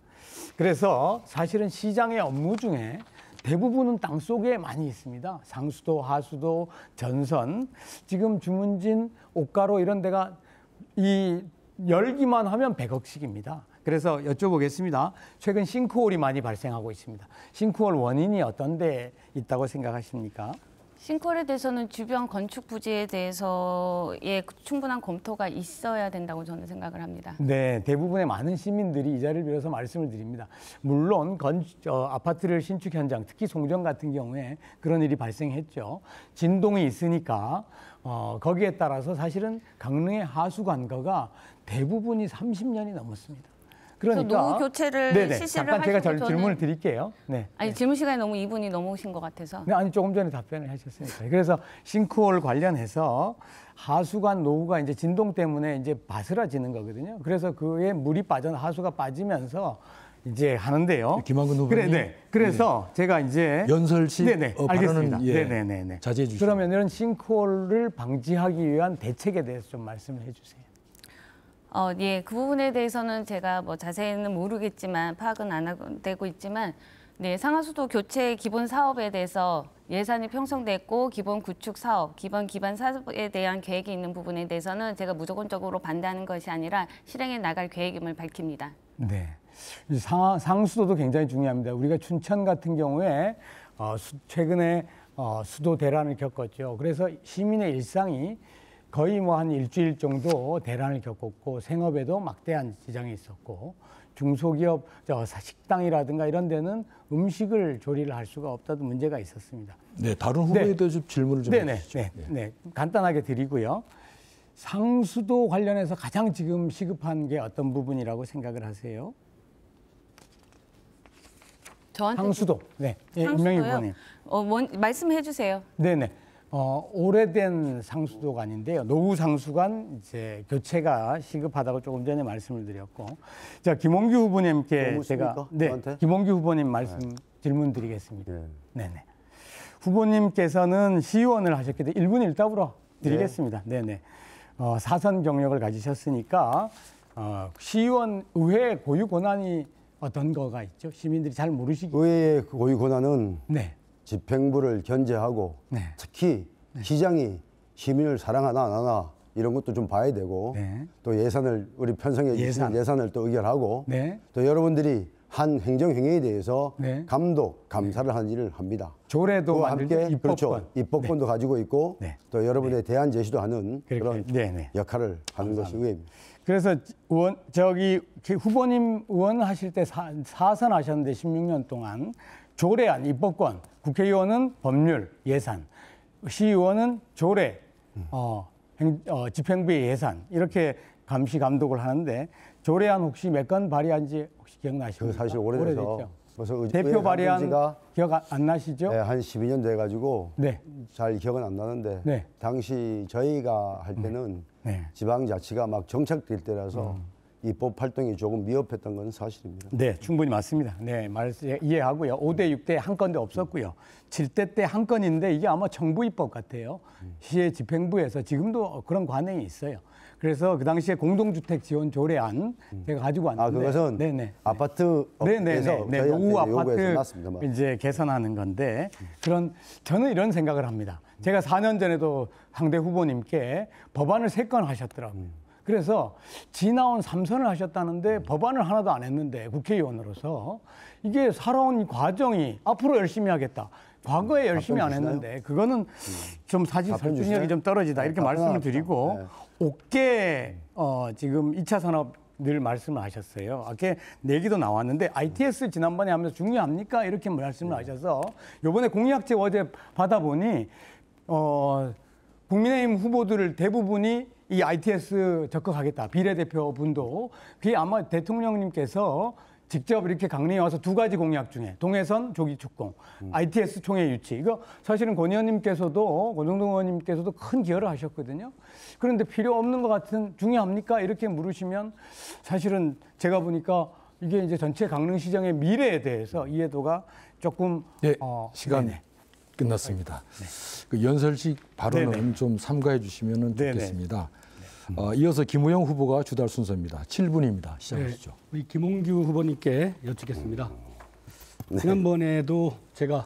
그래서 사실은 시장의 업무 중에 대부분은 땅속에 많이 있습니다. 상수도, 하수도, 전선, 지금 주문진, 옥가로 이런 데가 열기만 하면 100억씩입니다. 그래서 여쭤보겠습니다. 최근 싱크홀이 많이 발생하고 있습니다. 싱크홀 원인이 어떤 데 있다고 생각하십니까? 싱크홀에 대해서는 주변 건축 부지에 대해서의 충분한 검토가 있어야 된다고 저는 생각을 합니다. 네, 대부분의 많은 시민들이 이 자리를 빌어서 말씀을 드립니다. 물론 아파트를 신축 현장, 특히 송정 같은 경우에 그런 일이 발생했죠. 진동이 있으니까 거기에 따라서 사실은 강릉의 하수 관가가 대부분이 30년이 넘었습니다. 그러니까 노후 교체를 실시를 잠깐 제가 하시고 질문을 드릴게요. 네. 아니 질문 시간이 너무 2분이 넘으신 것 같아서. 네, 아니 조금 전에 답변을 하셨으니까. 그래서 싱크홀 관련해서 하수관 노후가 이제 진동 때문에 이제 바스라지는 거거든요. 그래서 그에 물이 하수가 빠지면서 이제 하는데요. 김한근 후보님. 그래서 제가 이제 연설식 알겠습니다. 발언은 자제해 주시죠. 그러면 이런 싱크홀을 방지하기 위한 대책에 대해서 좀 말씀을 해주세요. 예, 그 부분에 대해서는 제가 뭐 자세히는 모르겠지만 파악은 안 되고 있지만 네, 상하수도 교체 기본 사업에 대해서 예산이 편성됐고 기본 구축 사업, 기본 기반 사업에 대한 계획이 있는 부분에 대해서는 제가 무조건적으로 반대하는 것이 아니라 실행해 나갈 계획임을 밝힙니다. 네. 상수도도 굉장히 중요합니다. 우리가 춘천 같은 경우에 최근에 수도 대란을 겪었죠. 그래서 시민의 일상이 거의 뭐 한 일주일 정도 대란을 겪었고 생업에도 막대한 지장이 있었고 중소기업 식당이라든가 이런 데는 음식을 조리를 할 수가 없다도 문제가 있었습니다. 네, 다른 후보에 대해서 질문을 좀 해주시죠. 네, 간단하게 드리고요. 상수도 관련해서 가장 지금 시급한 게 어떤 부분이라고 생각을 하세요? 저한테 상수도. 네, 임명희 후보님. 말씀해 주세요. 네네. 오래된 상수도가 아닌데요. 노후 상수관 이제 교체가 시급하다고 조금 전에 말씀을 드렸고, 자 김홍규 후보님께 제가 김홍규 후보님 질문 드리겠습니다. 네네. 후보님께서는 시의원을 하셨기 때문에 1분 1답으로 드리겠습니다. 네네. 사선 경력을 가지셨으니까 시의원 의회 고유 권한이 어떤 거가 있죠? 시민들이 잘 모르시기. 의회의 고유 권한은 네. 집행부를 견제하고 네. 특히 시장이 시민을 사랑하나 안 하나 이런 것도 좀 봐야 되고 네. 또 예산을 우리 편성해 주신 예산을 또 의결하고 네. 또 여러분들이 한 행정행위에 대해서 네. 감독, 감사를 하는 일을 합니다. 조례도 그와 만들고 함께 입법권. 그렇죠. 입법권도 가지고 있고 네. 또 여러분의 대안 제시도 하는 그런 네. 역할을 하는 것이 의회입니다. 그래서 후보님 의원 하실 때 사선 하셨는데 16년 동안 조례안, 입법권, 국회의원은 법률, 예산, 시의원은 조례, 집행부의 예산 이렇게 감시 감독을 하는데 조례안 혹시 몇 건 발의한지 혹시 기억나십니까? 그 사실 오래돼서 오래됐죠. 그래서 대표 발의한 지가 기억 안 나시죠? 네, 한 12년 돼가지고 네. 잘 기억은 안 나는데 네. 당시 저희가 할 때는 네. 지방자치가 막 정착될 때라서 입법 활동이 조금 미흡했던 건 사실입니다. 네, 충분히 맞습니다. 네, 이해하고요. 5대 6대 한 건도 없었고요. 7대 때 한 건인데 이게 아마 정부 입법 같아요. 시의 집행부에서 지금도 그런 관행이 있어요. 그래서 그 당시에 공동주택 지원 조례안 제가 가지고 왔는데 그것은 네네. 아파트에서 노후 아파트 맞습니다. 이제 개선하는 건데 저는 이런 생각을 합니다. 제가 4년 전에도 상대 후보님께 법안을 3건 하셨더라고요. 그래서 지나온 3선을 하셨다는데 법안을 하나도 안 했는데 국회의원으로서 이게 살아온 과정이 앞으로 열심히 하겠다. 과거에 열심히 안 했는데 그거는 좀 사실 설득력이 좀 떨어지다 이렇게 말씀을 드리고 옥계 지금 2차 산업 늘 말씀을 하셨어요. 아까 내기도 나왔는데 ITS 지난번에 하면서 중요합니까? 이렇게 말씀을 하셔서 이번에 공약제 어제 받아보니 국민의힘 후보들 대부분이 이 ITS 적극하겠다. 비례대표분도 그게 아마 대통령님께서 직접 이렇게 강릉에 와서 2가지 공약 중에 동해선 조기 축공, ITS 총회 유치. 이거 사실은 권 의원님께서도 권성동 의원님께서도 큰 기여를 하셨거든요. 그런데 필요 없는 것 같은 중요합니까? 이렇게 물으시면 사실은 제가 보니까 이게 이제 전체 강릉시정의 미래에 대해서 이해도가 조금 시간 끝났습니다. 그 연설식 발언은 좀 삼가해 주시면 좋겠습니다. 이어서 김우영 후보가 주달 순서입니다. 7분입니다. 시작하시죠. 우리 김홍규 후보님께 여쭙겠습니다. 지난번에도 제가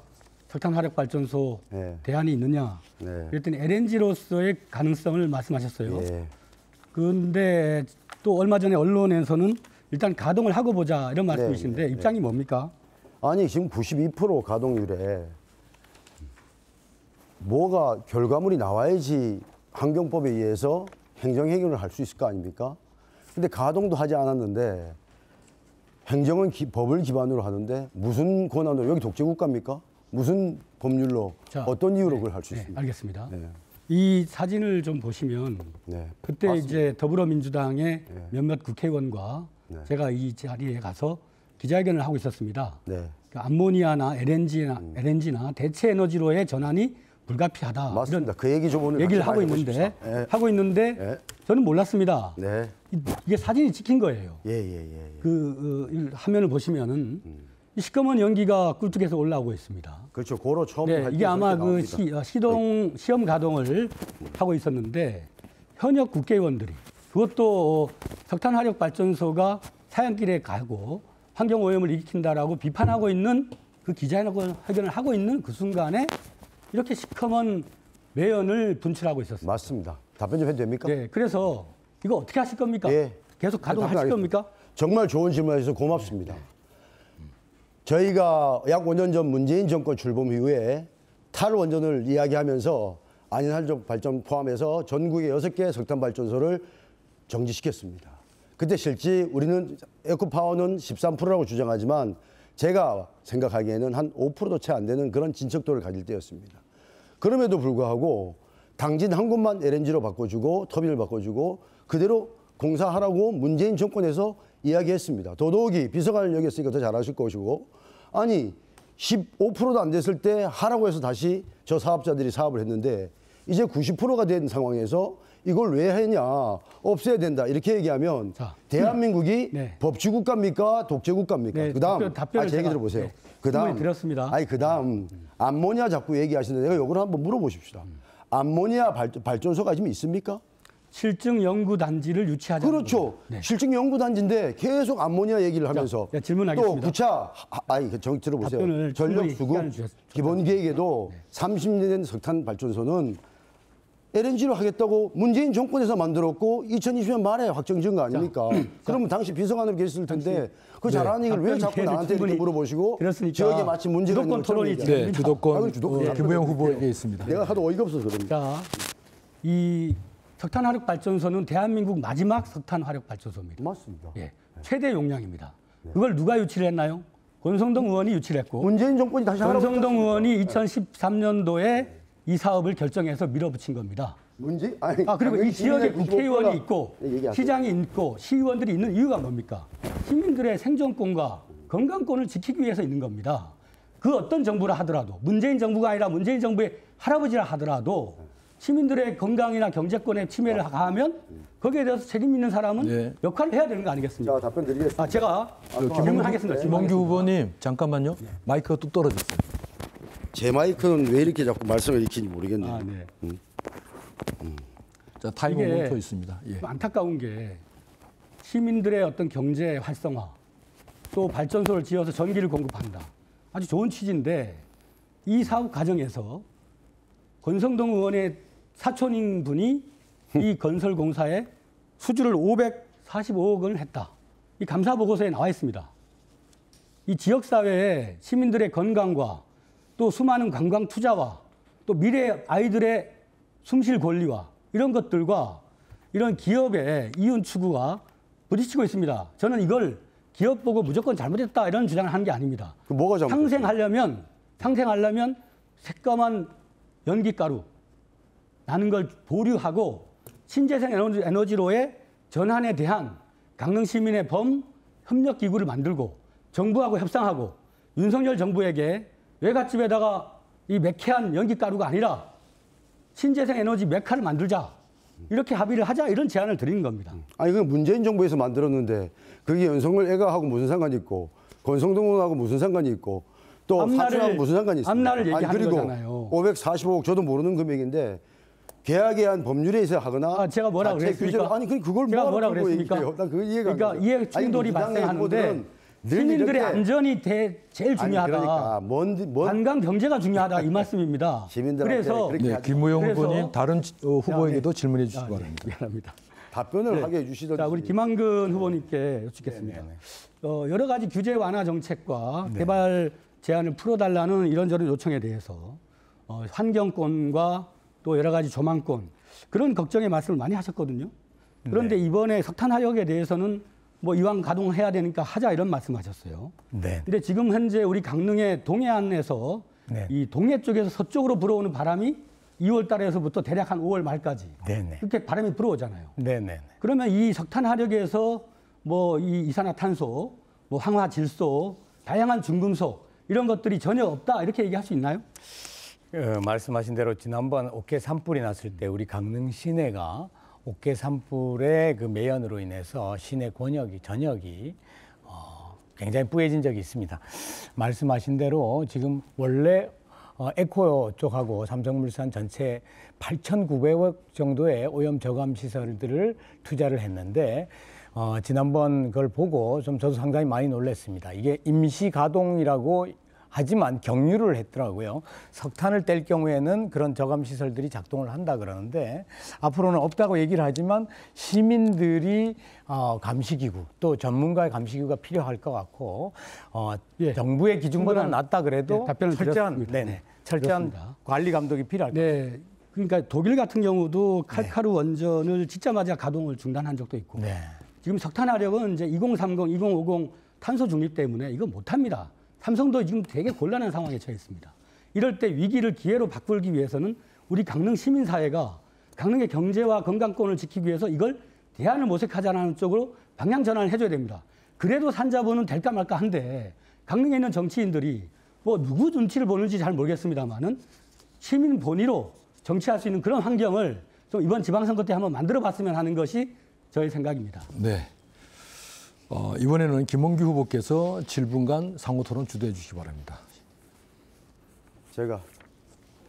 석탄화력발전소 대안이 있느냐 그랬더니 LNG로서의 가능성을 말씀하셨어요. 그런데 또 얼마 전에 언론에서는 일단 가동을 하고 보자 이런 말씀이신데 입장이 뭡니까? 아니 지금 92% 가동률에 뭐가 결과물이 나와야지 환경법에 의해서 행정해결을 할 수 있을 거 아닙니까? 근데 가동도 하지 않았는데 행정은 법을 기반으로 하는데 무슨 권한으로 여기 독재국가입니까? 무슨 법률로 어떤 이유로 그걸 할 수 있습니까? 알겠습니다. 이 사진을 좀 보시면 그때 맞습니다. 이제 더불어민주당의 몇몇 국회의원과 제가 이 자리에 가서 기자회견을 하고 있었습니다. 그러니까 암모니아나 LNG나 대체 에너지로의 전환이 불가피하다. 맞습니다. 그 얘기 좀 오늘 얘기를 하고 있는데 저는 몰랐습니다. 이게 사진이 찍힌 거예요. 그 화면을 보시면은 이 시꺼먼 연기가 꿀뚝에서 올라오고 있습니다. 그렇죠. 고로 처음 이게 아마 그 시험 가동을 하고 있었는데 현역 국회의원들이 그것도 석탄 화력 발전소가 사양길에 가고 환경 오염을 일으킨다라고 비판하고 있는 그 기자회견을 하고 있는 그 순간에 이렇게 시커먼 매연을 분출하고 있었습니다. 맞습니다. 답변 좀 해도 됩니까? 네, 그래서 이거 어떻게 하실 겁니까? 예. 계속 가동하실 겁니까? 정말 좋은 질문해주셔서 고맙습니다. 저희가 약 5년 전 문재인 정권 출범 이후에 탈원전을 이야기하면서 안전활력 발전 포함해서 전국의 6개 석탄 발전소를 정지시켰습니다. 그때 실제 우리는 에코파워는 13%라고 주장하지만 제가 생각하기에는 한 5%도 채 안 되는 그런 진척도를 가질 때였습니다. 그럼에도 불구하고 당진 한 곳만 LNG로 바꿔주고 터빈을 바꿔주고 그대로 공사하라고 문재인 정권에서 이야기했습니다. 더더욱이 비서관을 여기 있으니까 더 잘하실 것이고 아니 15%도 안 됐을 때 하라고 해서 다시 저 사업자들이 사업을 했는데 이제 90%가 된 상황에서 이걸 왜 했냐 없애야 된다 이렇게 얘기하면 자, 대한민국이 네. 법치국가입니까 독재국가입니까? 네, 그다음 답변을 제 얘기 제가, 들어보세요. 네, 그다음 충분히 들었습니다. 아니 그다음 암모니아 자꾸 얘기하시는데 내가 요걸 한번 물어보십시다. 암모니아 발전소가 지금 있습니까? 실증 연구 단지를 유치하자. 그렇죠. 네. 실증 연구단지인데 계속 암모니아 얘기를 하면서 자, 질문하겠습니다. 또 부차 아니 정 들어보세요. 답변을 전력 충분히 수급 시간을 주셨습니다. 기본 계획에도 30년 된 석탄 발전소는 LNG로 하겠다고 문재인 정권에서 만들었고 2020년 말에 확정 지은 거 아닙니까? 그러면 당시 비서관으로 계셨을 텐데 그 잘하는 얘기를 왜 자꾸 나한테 이렇게 물어보시고 들었으니까 지역에 마치 문제가 있는 주도권 토론이 것처럼 네, 주도권 주도권 김우영 후보에게 있습니다. 내가 하도 어이가 없어서 그럽니다. 자, 이 석탄 화력 발전소는 대한민국 마지막 석탄 화력 발전소입니다. 맞습니다. 예, 최대 용량입니다. 그걸 누가 유치를 했나요? 권성동 의원이 유치를 했고 문재인 정권이 다시 하라고 권성동 의원이 2013년도에 이 사업을 결정해서 밀어붙인 겁니다. 문제 아니 그리고 이 지역에 국회의원이 있고 얘기하세요. 시장이 있고 시의원들이 있는 이유가 뭡니까? 시민들의 생존권과 건강권을 지키기 위해서 있는 겁니다. 그 어떤 정부라 하더라도 문재인 정부가 아니라 문재인 정부의 할아버지라 하더라도 시민들의 건강이나 경제권에 침해를 가하면 거기에 대해서 책임 있는 사람은 네. 역할을 해야 되는 거 아니겠습니까? 자 답변 드리겠습니다. 제가 질문하겠습니다. 김원규 후보님 잠깐만요. 마이크가 뚝 떨어졌어요. 제 마이크는 왜 이렇게 자꾸 말씀을 익히는지 모르겠네요. 네. 자, 타이머 이게 멈춰 있습니다. 예. 안타까운 게 시민들의 어떤 경제 활성화 또 발전소를 지어서 전기를 공급한다. 아주 좋은 취지인데 이 사업 과정에서 권성동 의원의 사촌인 분이 이 건설 공사에 수주를 545억 원을 했다. 이 감사 보고서에 나와 있습니다. 이 지역 사회에 시민들의 건강과 또 수많은 관광 투자와 또 미래 아이들의 숨쉴 권리와 이런 것들과 이런 기업의 이윤 추구가 부딪히고 있습니다. 저는 이걸 기업 보고 무조건 잘못했다 이런 주장을 하는 게 아닙니다. 그 뭐가 잘못됐어요? 상생하려면 새까만 연기가루 나는 걸 보류하고 신재생 에너지로의 전환에 대한 강릉 시민의 범 협력 기구를 만들고 정부하고 협상하고 윤석열 정부에게 외갓집에다가 이 매캐한 연기가루가 아니라 신재생 에너지 메카를 만들자. 이렇게 합의를 하자 이런 제안을 드리는 겁니다. 아니 그 문재인 정부에서 만들었는데 그게 윤석열 애가하고 무슨 상관이 있고 권성동하고 무슨 상관이 있고 또 사촌하고 무슨 상관이 있습니까? 앞날을 얘기하는 그리고 거잖아요. 545억 저도 모르는 금액인데 계약에 한 법률에 의해서 하거나 제가 뭐라 자체 그랬습니까? 규제로- 아니 그걸 제가 뭐라 끌고 그랬습니까? 얘기해요? 난 그거 이해가 안 그러니까 가요. 이해 충돌이 아니, 민주당의 발생하는데 후보들은 늘 시민들의 이렇게- 안전이 제일 중요하다. 그러니까 뭔 관광 경제가 중요하다 이 말씀입니다. 시민들한테 그래서 그렇게 네, 하지 김우영 그래서- 후보님 다른 후보에게도 질문해 주시기 네, 바랍니다. 미안합니다. 답변을 하게 해주시던지. 자, 우리 김한근 후보님께 여쭙겠습니다. 여러 가지 규제 완화 정책과 개발 제한을 풀어달라는 이런저런 요청에 대해서 환경권과 또 여러 가지 조망권 그런 걱정의 말씀을 많이 하셨거든요. 그런데 이번에 석탄 화력에 대해서는 뭐 이왕 가동해야 되니까 하자 이런 말씀하셨어요. 네. 근데 지금 현재 우리 강릉의 동해안에서 네. 이 동해 쪽에서 서쪽으로 불어오는 바람이 2월 달에서부터 대략 한 5월 말까지 네네. 그렇게 바람이 불어오잖아요. 네네. 그러면 이 석탄 화력에서 뭐 이 이산화탄소, 뭐 황화질소, 다양한 중금속 이런 것들이 전혀 없다 이렇게 얘기할 수 있나요? 말씀하신 대로 지난번 옥계 산불이 났을 때 우리 강릉 시내가 옥계 산불의 그 매연으로 인해서 시내 전역이 굉장히 뿌해진 적이 있습니다. 말씀하신 대로 지금 원래 에코 쪽하고 삼성물산 전체 8,900억 정도의 오염 저감 시설들을 투자를 했는데 지난번 그걸 보고 좀 저도 상당히 많이 놀랐습니다. 이게 임시 가동이라고 하지만 경유를 했더라고요. 석탄을 뗄 경우에는 그런 저감 시설들이 작동을 한다 그러는데 앞으로는 없다고 얘기를 하지만 시민들이 감시기구 또 전문가의 감시기구가 필요할 것 같고 예. 정부의 기준보다 충분한, 낫다 그래도 예, 답변을 철저한, 드렸습니다. 철저한 그렇습니다. 관리 감독이 필요할 것 같습니다. 네. 그러니까 독일 같은 경우도 칼카루 원전을 짓자마자 가동을 중단한 적도 있고 네. 지금 석탄화력은 이제 2030, 2050 탄소 중립 때문에 이거 못합니다. 삼성도 지금 되게 곤란한 상황에 처해 있습니다. 이럴 때 위기를 기회로 바꾸기 위해서는 우리 강릉 시민사회가 강릉의 경제와 건강권을 지키기 위해서 이걸 대안을 모색하자는 쪽으로 방향 전환을 해줘야 됩니다. 그래도 산자부는 될까 말까 한데 강릉에 있는 정치인들이 뭐 누구 눈치를 보는지 잘 모르겠습니다만은 시민 본위로 정치할 수 있는 그런 환경을 좀 이번 지방선거 때 한번 만들어봤으면 하는 것이 저의 생각입니다. 네. 이번에는 김홍규 후보께서 7분간 상호 토론 주도해 주시기 바랍니다. 제가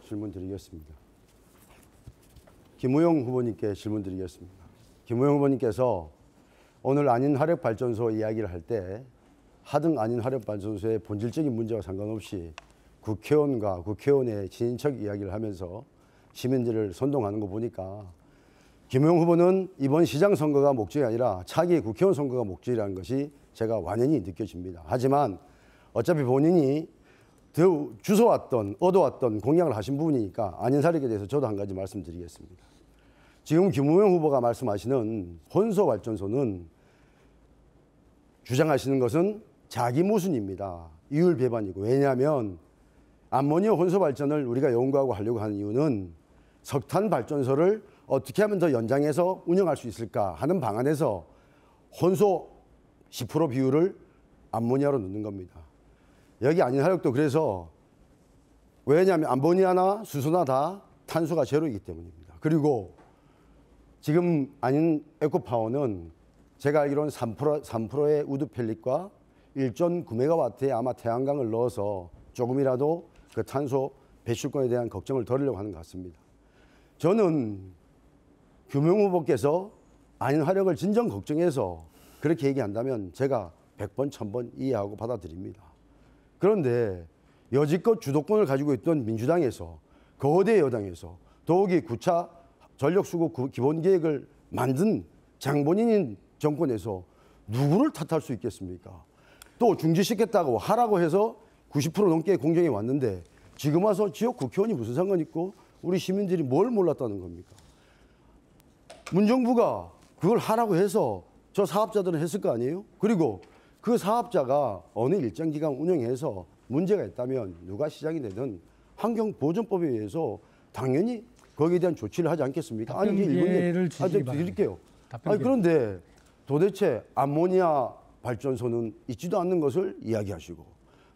질문 드리겠습니다. 김우영 후보님께 질문 드리겠습니다. 김우영 후보님께서 오늘 안인화력발전소 이야기를 할 때 하등 안인화력발전소의 본질적인 문제와 상관없이 국회의원과 국회의원의 친인척 이야기를 하면서 시민들을 선동하는 거 보니까 김우영 후보는 이번 시장 선거가 목적이 아니라 차기 국회의원 선거가 목적이라는 것이 제가 완연히 느껴집니다. 하지만 어차피 본인이 주워왔던, 얻어왔던 공약을 하신 부분이니까 안인사력에 대해서 저도 한 가지 말씀드리겠습니다. 지금 김우영 후보가 말씀하시는 혼소발전소는 주장하시는 것은 자기 모순입니다. 이율 배반이고. 왜냐하면 암모니아 혼소발전을 우리가 연구하고 하려고 하는 이유는 석탄 발전소를 어떻게 하면 더 연장해서 운영할 수 있을까 하는 방안에서 혼소 10% 비율을 암모니아로 넣는 겁니다. 여기 안인화력도 그래서 왜냐하면 암모니아나 수소나 다 탄소가 제로이기 때문입니다. 그리고 지금 안인 에코파워는 제가 알기로는 3%의 우드 펠릿과 1.9메가와트의 아마 태양광을 넣어서 조금이라도 그 탄소 배출권에 대한 걱정을 덜으려고 하는 것 같습니다. 저는 김우영 후보께서 안인화력을 진정 걱정해서 그렇게 얘기한다면 제가 100번, 1000번 이해하고 받아들입니다. 그런데 여지껏 주도권을 가지고 있던 민주당에서 거대 여당에서 더욱이 9차 전력수급 기본계획을 만든 장본인인 정권에서 누구를 탓할 수 있겠습니까? 또 중지시켰다고 하라고 해서 90% 넘게 공정에 왔는데 지금 와서 지역 국회의원이 무슨 상관 있고 우리 시민들이 뭘 몰랐다는 겁니까? 문정부가 그걸 하라고 해서 저 사업자들은 했을 거 아니에요? 그리고 그 사업자가 어느 일정 기간 운영해서 문제가 있다면 누가 시장이 되든 환경보전법에 의해서 당연히 거기에 대한 조치를 하지 않겠습니까? 아니, 기회를 주시기 드릴게요. 아니, 그런데 도대체 암모니아 발전소는 있지도 않는 것을 이야기하시고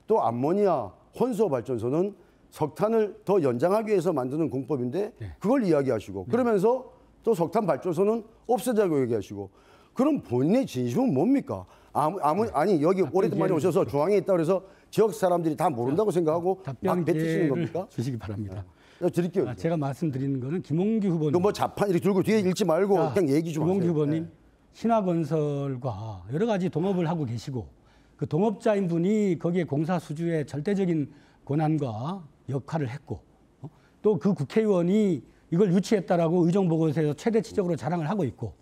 또 암모니아 혼소 발전소는 석탄을 더 연장하기 위해서 만드는 공법인데 그걸 이야기하시고 그러면서 또 석탄 발전소는 없애자고 얘기하시고 그럼 본인의 진심은 뭡니까? 아니 여기 오랫동안 오셔서 중앙에 있다고 해서 지역 사람들이 다 모른다고 생각하고 막 뱉으시는 겁니까? 주시기 바랍니다. 드릴게요. 제가 말씀드리는 거는 김홍규 후보님. 뭐 자판 이렇게 들고 뒤에 읽지 말고 그냥 얘기 좀 하세요. 김홍규 후보님, 신화건설과 여러 가지 동업을 하고 계시고 그 동업자인 분이 거기에 공사 수주의 절대적인 권한과 역할을 했고 또 그 국회의원이 이걸 유치했다라고 의정보고서에서 최대치적으로 자랑을 하고 있고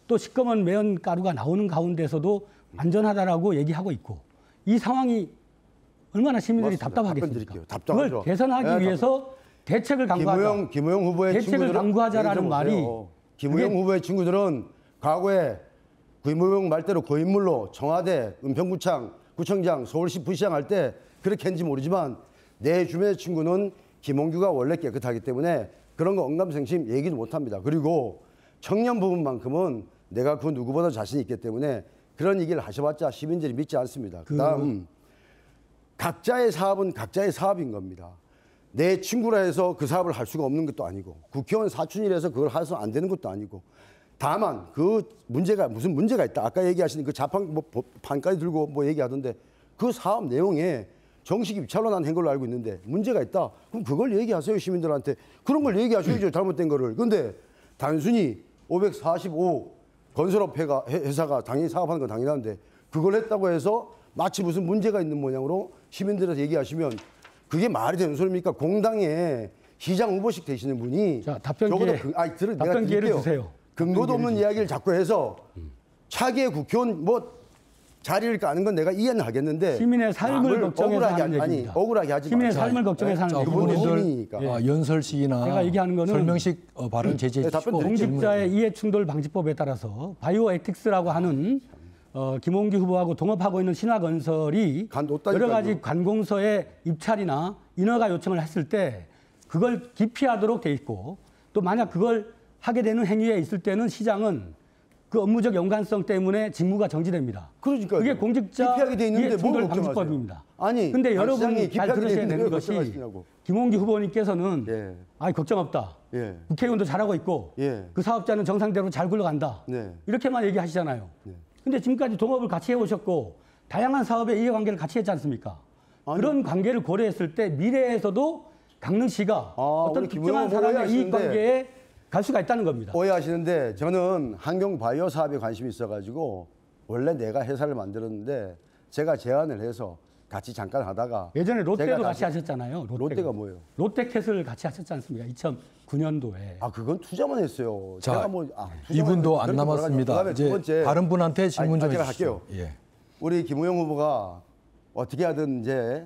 또 시꺼먼 매연 가루가 나오는 가운데서도 안전하다라고 얘기하고 있고 이 상황이 얼마나 시민들이 맞습니다. 답답하겠습니까? 답답하죠. 그걸 개선하기 위해서 대책을 강구하자. 김우영 후보의 대책을 친구들은 강구하자라는 말이 김우영 후보의 친구들은 과거에 김우영 말대로 고인물로 청와대, 은평구청, 구청장, 서울시 부시장 할 때 그렇게 했는지 모르지만 내 주변의 친구는 김홍규가 원래 깨끗하기 때문에 그런 거 언감생심 얘기도 못합니다. 그리고 청년 부분만큼은 내가 그 누구보다 자신 있기 때문에 그런 얘기를 하셔봤자 시민들이 믿지 않습니다. 그다음 각자의 사업은 각자의 사업인 겁니다. 내 친구라 해서 그 사업을 할 수가 없는 것도 아니고 국회의원 사촌이라서 그걸 해서 안 되는 것도 아니고 다만 그 문제가 무슨 문제가 있다. 아까 얘기하시는 그 자판까지 들고 뭐 얘기하던데 그 사업 내용에 정식 입찰로 난 한 걸로 알고 있는데 문제가 있다. 그럼 그걸 얘기하세요, 시민들한테. 그런 걸 얘기하셔야죠, 잘못된 거를. 근데 단순히 545 건설업 회사가 당연히 사업하는 건 당연한데 그걸 했다고 해서 마치 무슨 문제가 있는 모양으로 시민들한테 얘기하시면 그게 말이 되는 소리입니까? 공당에 시장 후보식 되시는 분이 자, 답변 기회를 주세요. 근거도 없는 이야기를 자꾸 해서 차기의 국회의원 자리를 까는 건 내가 이해는 하겠는데 시민의 삶을 걱정해서 하는 얘기입니다. 억울하게 하지 시민의 마세요. 삶을 걱정해서 하는 얘기입니다. 후보님들 연설식이나 제가 얘기하는 거는 설명식 발언 제지해 주시고 공직자의 이해충돌방지법에 따라서 바이오 에틱스라고 하는 김홍기 후보하고 동업하고 있는 신화건설이 여러 가지 관공서의 입찰이나 인허가 요청을 했을 때 그걸 기피하도록 돼 있고 또 만약 그걸 하게 되는 행위에 있을 때는 시장은 그 업무적 연관성 때문에 직무가 정지됩니다. 그러니까 그게 공직자 기피하게 돼 있는데 이해충돌 방지법입니다. 아니, 근데 여러분이 잘 들으셔야 되는 것이 걱정하시냐고. 김홍기 후보님께서는 예. 아이 걱정 없다. 예. 국회의원도 잘하고 있고 예. 그 사업자는 정상대로 잘 굴러간다. 네. 이렇게만 얘기하시잖아요. 네. 근데 지금까지 동업을 같이 해오셨고 다양한 사업의 이해관계를 같이 했지 않습니까? 그런 관계를 고려했을 때 미래에서도 강릉시가 어떤 특정한 사람의 이익관계에 갈 수가 있다는 겁니다. 오해하시는데 저는 환경 바이오 사업에 관심이 있어가지고 원래 내가 회사를 만들었는데 제가 제안을 해서 같이 잠깐 하다가 예전에 롯데도 같이 하셨잖아요. 롯데가 뭐예요? 롯데캣을 같이 하셨지 않습니까? 2009년도에. 아 그건 투자만 했어요. 자, 제가 이분도 안 남았습니다. 이제 다른 분한테 질문 좀 해주시죠. 할게요. 우리 김우영 후보가 어떻게 하든 이제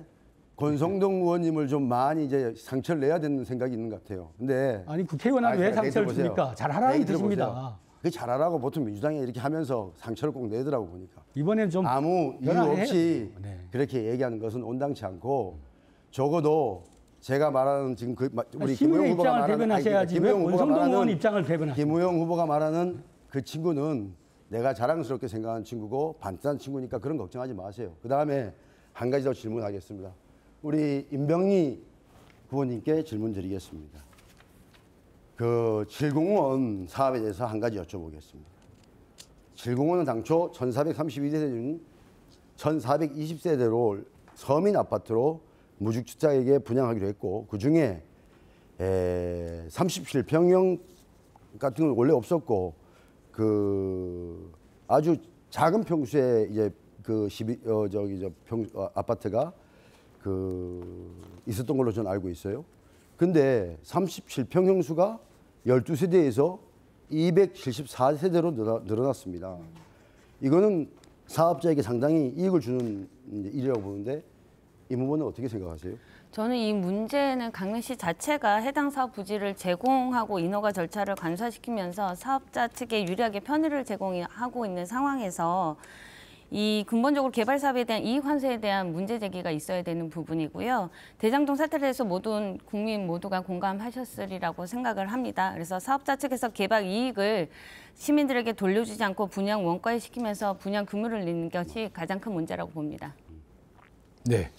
권성동 의원님을 좀 많이 이제 상처를 내야 되는 생각이 있는 것 같아요. 근데 아니 국회의원한테 왜 상처를 줍니까? 잘하라는 뜻입니다. 그 잘하라고 보통 민주당이 이렇게 하면서 상처를 꼭 내더라고 보니까. 이번엔 좀 아무 이유 없이 네. 그렇게 얘기하는 것은 온당치 않고 적어도 제가 말하는 지금 우리 시민의 입장을 대변하셔야지 왜 권성동 의원 입장을 대변하십니까? 김우영 후보가 말하는 그 친구는 내가 자랑스럽게 생각하는 친구고 반듯한 친구니까 그런 걱정하지 마세요. 그다음에 한 가지 더 질문하겠습니다. 우리 임병희 후보님께 질문 드리겠습니다. 그 7공원 사업에 대해서 한 가지 여쭤보겠습니다. 7공원은 당초 1432세대 중 1420세대로 서민 아파트로 무주택자에게 분양하기로 했고 그중에 37평형 같은 건 원래 없었고 그 아주 작은 평수의 이제 그 아파트가 그 있었던 걸로 저는 알고 있어요. 근데 37평형 수가 12세대에서 274세대로 늘어났습니다. 이거는 사업자에게 상당히 이익을 주는 일이라고 보는데 이 부분은 어떻게 생각하세요? 저는 이 문제는 강릉시 자체가 해당 사업 부지를 제공하고 인허가 절차를 간소화시키면서 사업자 측에 유리하게 편의를 제공하고 있는 상황에서 이 근본적으로 개발 사업에 대한 이익 환수에 대한 문제 제기가 있어야 되는 부분이고요. 대장동 사태에 대해서 모든 국민 모두가 공감하셨으리라고 생각을 합니다. 그래서 사업자 측에서 개발 이익을 시민들에게 돌려주지 않고 분양 원가에 시키면서 분양 금융을 내는 것이 가장 큰 문제라고 봅니다. 네.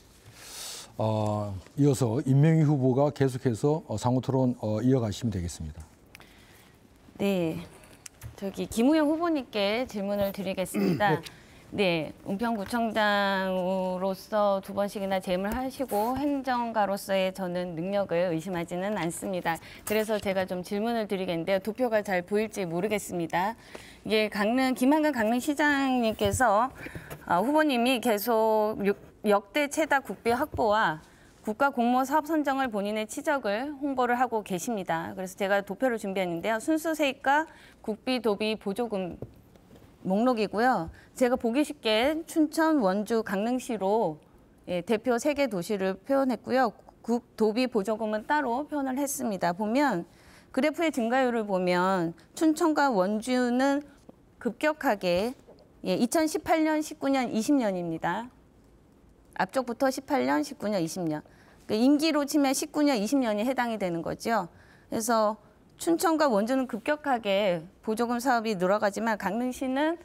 이어서 임명희 후보가 계속해서 상호 토론 이어가시면 되겠습니다. 네. 김우영 후보님께 질문을 드리겠습니다. 네, 은평구청장으로서 2번씩이나 재임을 하시고 행정가로서의 저는 능력을 의심하지는 않습니다. 그래서 제가 좀 질문을 드리겠는데요. 도표가 잘 보일지 모르겠습니다. 이게 김한근 강릉시장님께서 후보님이 계속 역대 최다 국비 확보와 국가 공모 사업 선정을 본인의 치적을 홍보를 하고 계십니다. 그래서 제가 도표를 준비했는데요. 순수 세입과 국비, 도비, 보조금 목록이고요. 제가 보기 쉽게 춘천, 원주, 강릉시로 대표 3개 도시를 표현했고요. 도비 보조금은 따로 표현을 했습니다. 보면 그래프의 증가율을 보면 춘천과 원주는 급격하게 2018년, 19년, 20년입니다. 앞쪽부터 18년, 19년, 20년. 임기로 치면 19년, 20년이 해당이 되는 거죠. 그래서 춘천과 원주는 급격하게 보조금 사업이 늘어가지만 강릉시는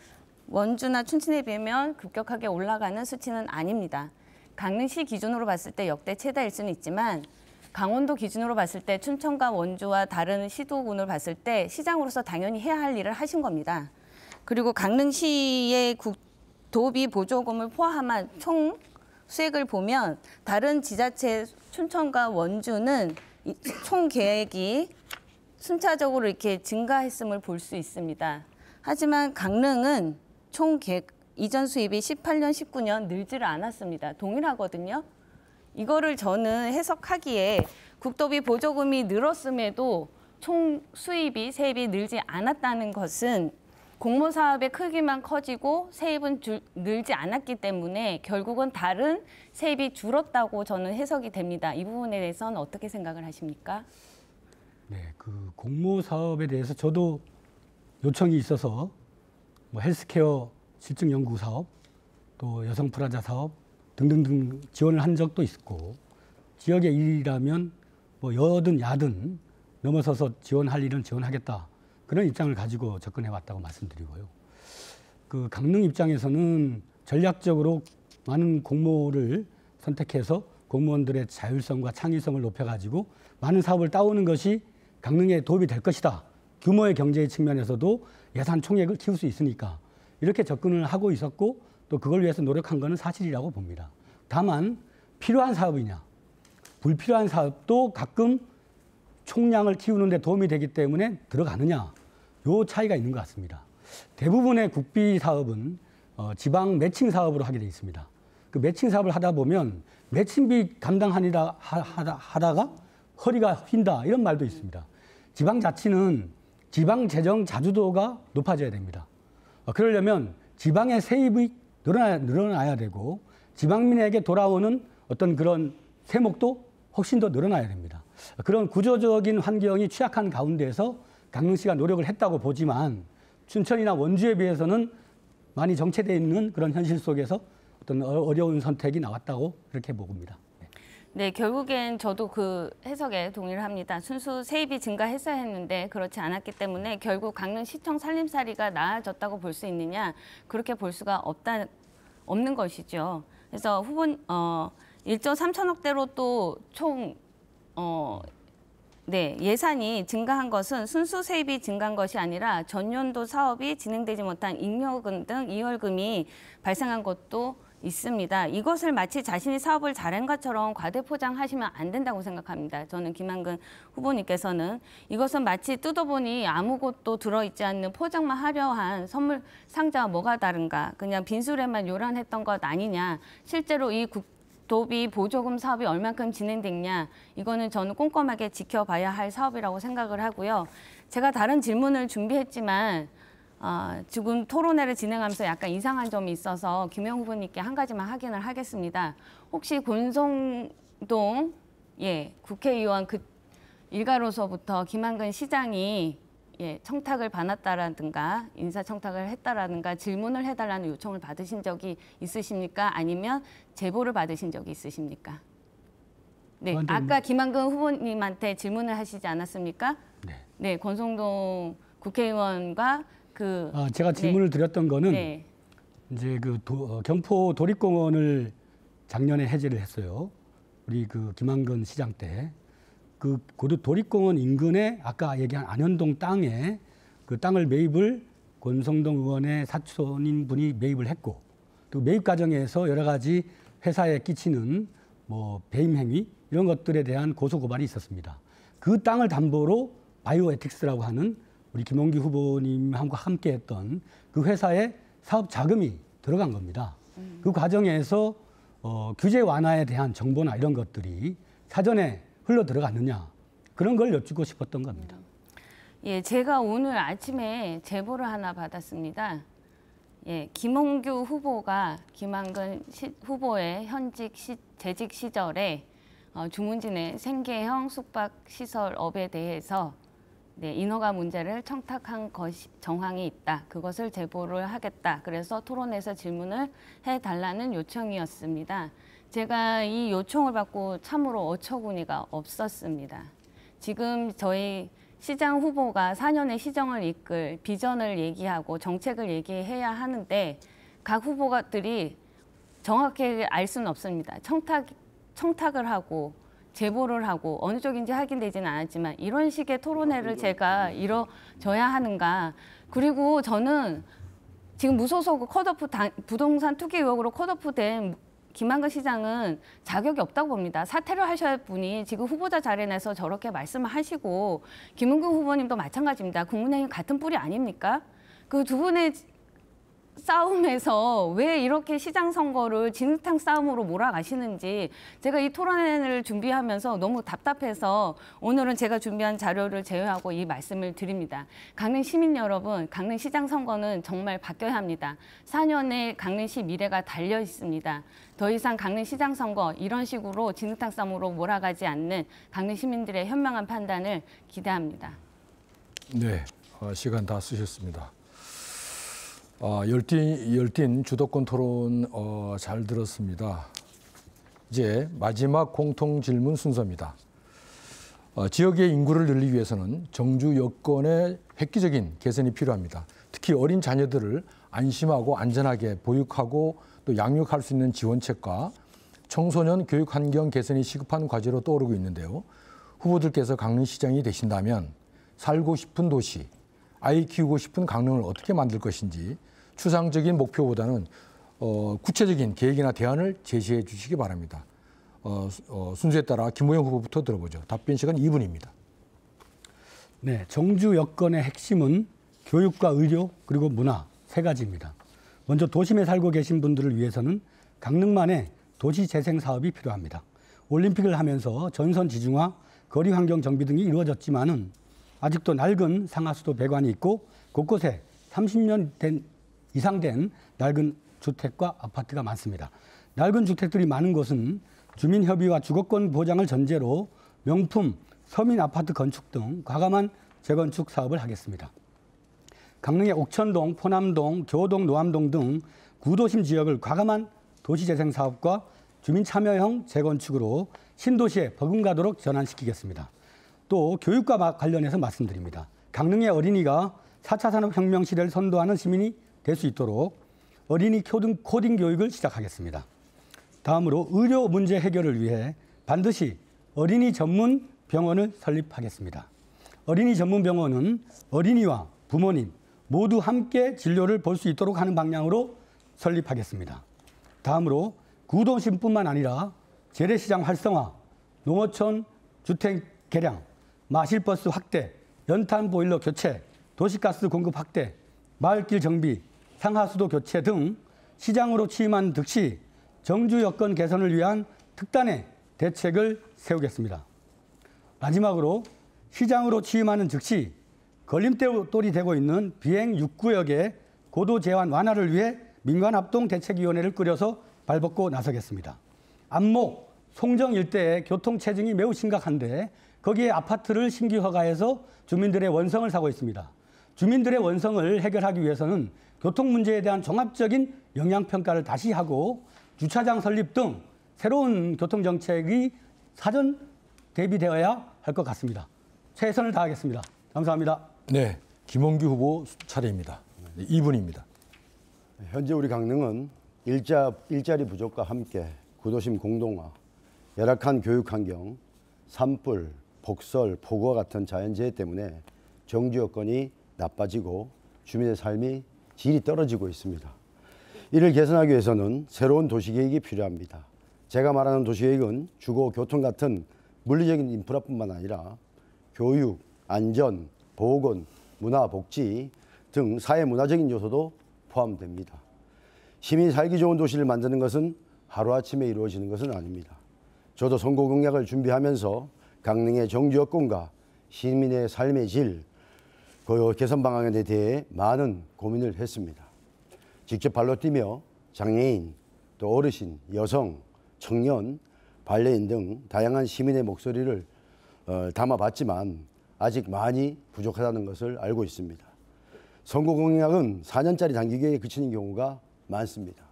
원주나 춘천에 비하면 급격하게 올라가는 수치는 아닙니다. 강릉시 기준으로 봤을 때 역대 최다일 수는 있지만 강원도 기준으로 봤을 때 춘천과 원주와 다른 시도군을 봤을 때 시장으로서 당연히 해야 할 일을 하신 겁니다. 그리고 강릉시의 도비 보조금을 포함한 총 수액을 보면 다른 지자체 춘천과 원주는 총 계획이 순차적으로 이렇게 증가했음을 볼 수 있습니다. 하지만 강릉은 총 계획 이전 수입이 18년, 19년 늘지를 않았습니다. 동일하거든요. 이거를 저는 해석하기에 국도비 보조금이 늘었음에도 총 수입이 세입이 늘지 않았다는 것은 공모 사업의 크기만 커지고 세입은 늘지 않았기 때문에 결국은 다른 세입이 줄었다고 저는 해석이 됩니다. 이 부분에 대해서는 어떻게 생각을 하십니까? 네, 그 공모 사업에 대해서 저도 요청이 있어서 뭐 헬스케어 실증 연구 사업, 또 여성 프라자 사업 등등등 지원을 한 적도 있고 지역의 일이라면 뭐 여든 야든 넘어서서 지원할 일은 지원하겠다. 그런 입장을 가지고 접근해 왔다고 말씀드리고요. 그 강릉 입장에서는 전략적으로 많은 공모를 선택해서 공무원들의 자율성과 창의성을 높여가지고 많은 사업을 따오는 것이 강릉에 도움이 될 것이다. 규모의 경제의 측면에서도 예산 총액을 키울 수 있으니까 이렇게 접근을 하고 있었고 또 그걸 위해서 노력한 것은 사실이라고 봅니다. 다만 필요한 사업이냐, 불필요한 사업도 가끔 총량을 키우는 데 도움이 되기 때문에 들어가느냐, 요 차이가 있는 것 같습니다. 대부분의 국비 사업은 지방 매칭 사업으로 하게 돼 있습니다. 그 매칭 사업을 하다 보면 매칭비 감당하느라 하다가 허리가 휜다 이런 말도 있습니다. 지방자치는 지방 재정 자주도가 높아져야 됩니다. 그러려면 지방의 세입이 늘어나야 되고 지방민에게 돌아오는 어떤 그런 세목도 훨씬 더 늘어나야 됩니다. 그런 구조적인 환경이 취약한 가운데에서 강릉시가 노력을 했다고 보지만 춘천이나 원주에 비해서는 많이 정체되어 있는 그런 현실 속에서 어떤 어려운 선택이 나왔다고 그렇게 봅니다. 네, 결국엔 저도 그 해석에 동의를 합니다. 순수 세입이 증가했어야 했는데 그렇지 않았기 때문에 결국 강릉시청 살림살이가 나아졌다고 볼 수 있느냐, 그렇게 볼 수가 없는 것이죠. 그래서 1조 3천억대로 또 총 예산이 증가한 것은 순수 세입이 증가한 것이 아니라 전년도 사업이 진행되지 못한 잉여금 등 이월금이 발생한 것도 있습니다. 이것을 마치 자신이 사업을 잘한 것처럼 과대포장하시면 안 된다고 생각합니다. 저는 김한근 후보님께서는 이것은 마치 뜯어보니 아무것도 들어있지 않는 포장만 화려한 선물 상자와 뭐가 다른가, 그냥 빈술에만 요란했던 것 아니냐, 실제로 이 국도비 보조금 사업이 얼만큼 진행됐냐, 이거는 저는 꼼꼼하게 지켜봐야 할 사업이라고 생각을 하고요. 제가 다른 질문을 준비했지만 지금 토론회를 진행하면서 약간 이상한 점이 있어서 김영 후보님께 한 가지만 확인을 하겠습니다. 혹시 권성동 국회의원 그 일가로서부터 김한근 시장이 청탁을 받았다라든가 인사청탁을 했다라든가 질문을 해달라는 요청을 받으신 적이 있으십니까? 아니면 제보를 받으신 적이 있으십니까? 네, 아까 김한근 후보님한테 질문을 하시지 않았습니까? 네, 권성동 국회의원과 제가 질문을 드렸던 거는 이제 경포 도립공원을 작년에 해제를 했어요. 우리 그 김한근 시장 때 그 도립공원 인근에 아까 얘기한 안현동 땅에 그 땅을 매입을 권성동 의원의 사촌인 분이 매입을 했고 또 매입 과정에서 여러 가지 회사에 끼치는 뭐 배임 행위 이런 것들에 대한 고소 고발이 있었습니다. 그 땅을 담보로 바이오에틱스라고 하는 우리 김홍기 후보님과 함께했던 그 회사에 사업 자금이 들어간 겁니다. 그 과정에서 규제 완화에 대한 정보나 이런 것들이 사전에 흘러 들어갔느냐 그런 걸 여쭙고 싶었던 겁니다. 예, 제가 오늘 아침에 제보를 하나 받았습니다. 김홍규 후보가 김한근 후보의 현직 재직 시절에 주문진의 생계형 숙박시설업에 대해서 인허가 문제를 청탁한 정황이 있다. 그것을 제보를 하겠다. 그래서 토론에서 질문을 해달라는 요청이었습니다. 제가 이 요청을 받고 참으로 어처구니가 없었습니다. 지금 저희 시장 후보가 4년의 시정을 이끌 비전을 얘기하고 정책을 얘기해야 하는데 각 후보들이 정확하게 알 수는 없습니다. 청탁을 하고 제보를 하고 어느 쪽인지 확인되지는 않았지만 이런 식의 토론회를 제가 이뤄져야 하는가. 그리고 저는 지금 무소속 컷오프 부동산 투기 의혹으로 컷오프 된 김한근 시장은 자격이 없다고 봅니다. 사퇴를 하셔야 할 분이 지금 후보자 자리에 내서 저렇게 말씀을 하시고 김은경 후보님도 마찬가지입니다. 국민의힘 같은 뿌리 아닙니까? 그 두 분의 싸움에서 왜 이렇게 시장 선거를 진흙탕 싸움으로 몰아가시는지 제가 이 토론회를 준비하면서 너무 답답해서 오늘은 제가 준비한 자료를 제외하고 이 말씀을 드립니다. 강릉 시민 여러분, 강릉 시장 선거는 정말 바뀌어야 합니다. 4년의 강릉시 미래가 달려 있습니다. 더 이상 강릉 시장 선거 이런 식으로 진흙탕 싸움으로 몰아가지 않는 강릉 시민들의 현명한 판단을 기대합니다. 네, 시간 다 쓰셨습니다. 열띤 주도권 토론 잘 들었습니다. 이제 마지막 공통 질문 순서입니다. 지역의 인구를 늘리기 위해서는 정주 여건의 획기적인 개선이 필요합니다. 특히 어린 자녀들을 안심하고 안전하게 보육하고 또 양육할 수 있는 지원책과 청소년 교육 환경 개선이 시급한 과제로 떠오르고 있는데요. 후보들께서 강릉시장이 되신다면 살고 싶은 도시, 아이 키우고 싶은 강릉을 어떻게 만들 것인지 추상적인 목표보다는 구체적인 계획이나 대안을 제시해 주시기 바랍니다. 순서에 따라 김호영 후보부터 들어보죠. 답변 시간 2분입니다. 네, 정주 여건의 핵심은 교육과 의료 그리고 문화 세 가지입니다. 먼저 도심에 살고 계신 분들을 위해서는 강릉만의 도시 재생 사업이 필요합니다. 올림픽을 하면서 전선 지중화, 거리 환경 정비 등이 이루어졌지만은 아직도 낡은 상하수도 배관이 있고 곳곳에 30년 이상 된 낡은 주택과 아파트가 많습니다. 낡은 주택들이 많은 곳은 주민협의와 주거권 보장을 전제로 명품 서민 아파트 건축 등 과감한 재건축 사업을 하겠습니다. 강릉의 옥천동, 포남동, 교동, 노암동 등 구도심 지역을 과감한 도시재생 사업과 주민 참여형 재건축으로 신도시에 버금가도록 전환시키겠습니다. 또 교육과 관련해서 말씀드립니다. 강릉의 어린이가 4차 산업혁명 시대를 선도하는 시민이 될 수 있도록 어린이 코딩 교육을 시작하겠습니다. 다음으로 의료 문제 해결을 위해 반드시 어린이 전문 병원을 설립하겠습니다. 어린이 전문 병원은 어린이와 부모님 모두 함께 진료를 볼 수 있도록 하는 방향으로 설립하겠습니다. 다음으로 구도심뿐만 아니라 재래시장 활성화, 농어촌 주택 개량, 마실버스 확대, 연탄 보일러 교체, 도시가스 공급 확대, 마을길 정비, 상하수도 교체 등 시장으로 취임한 득시 정주 여건 개선을 위한 특단의 대책을 세우겠습니다. 마지막으로 시장으로 취임하는 즉시 걸림돌이 되고 있는 비행 6구역의 고도 제한 완화를 위해 민관합동대책위원회를 꾸려서 발벗고 나서겠습니다. 안목, 송정 일대의 교통 체증이 매우 심각한데 거기에 아파트를 신규 허가해서 주민들의 원성을 사고 있습니다. 주민들의 원성을 해결하기 위해서는 교통 문제에 대한 종합적인 영향평가를 다시 하고 주차장 설립 등 새로운 교통정책이 사전 대비되어야 할 것 같습니다. 최선을 다하겠습니다. 감사합니다. 네, 김홍규 후보 차례입니다. 2분입니다. 현재 우리 강릉은 일자리 부족과 함께 구도심 공동화, 열악한 교육 환경, 산불, 폭설, 폭우와 같은 자연재해 때문에 정주 여건이 나빠지고 주민의 삶이 질이 떨어지고 있습니다. 이를 개선하기 위해서는 새로운 도시계획이 필요합니다. 제가 말하는 도시계획은 주거, 교통 같은 물리적인 인프라뿐만 아니라 교육, 안전, 보건, 문화, 복지 등 사회문화적인 요소도 포함됩니다. 시민이 살기 좋은 도시를 만드는 것은 하루아침에 이루어지는 것은 아닙니다. 저도 선거 공약을 준비하면서 강릉의 정주 여건과 시민의 삶의 질, 그 개선 방안에 대해 많은 고민을 했습니다. 직접 발로 뛰며 장애인, 또 어르신, 여성, 청년, 반려인 등 다양한 시민의 목소리를 담아봤지만 아직 많이 부족하다는 것을 알고 있습니다. 선거 공약은 4년짜리 단기계획에 그치는 경우가 많습니다.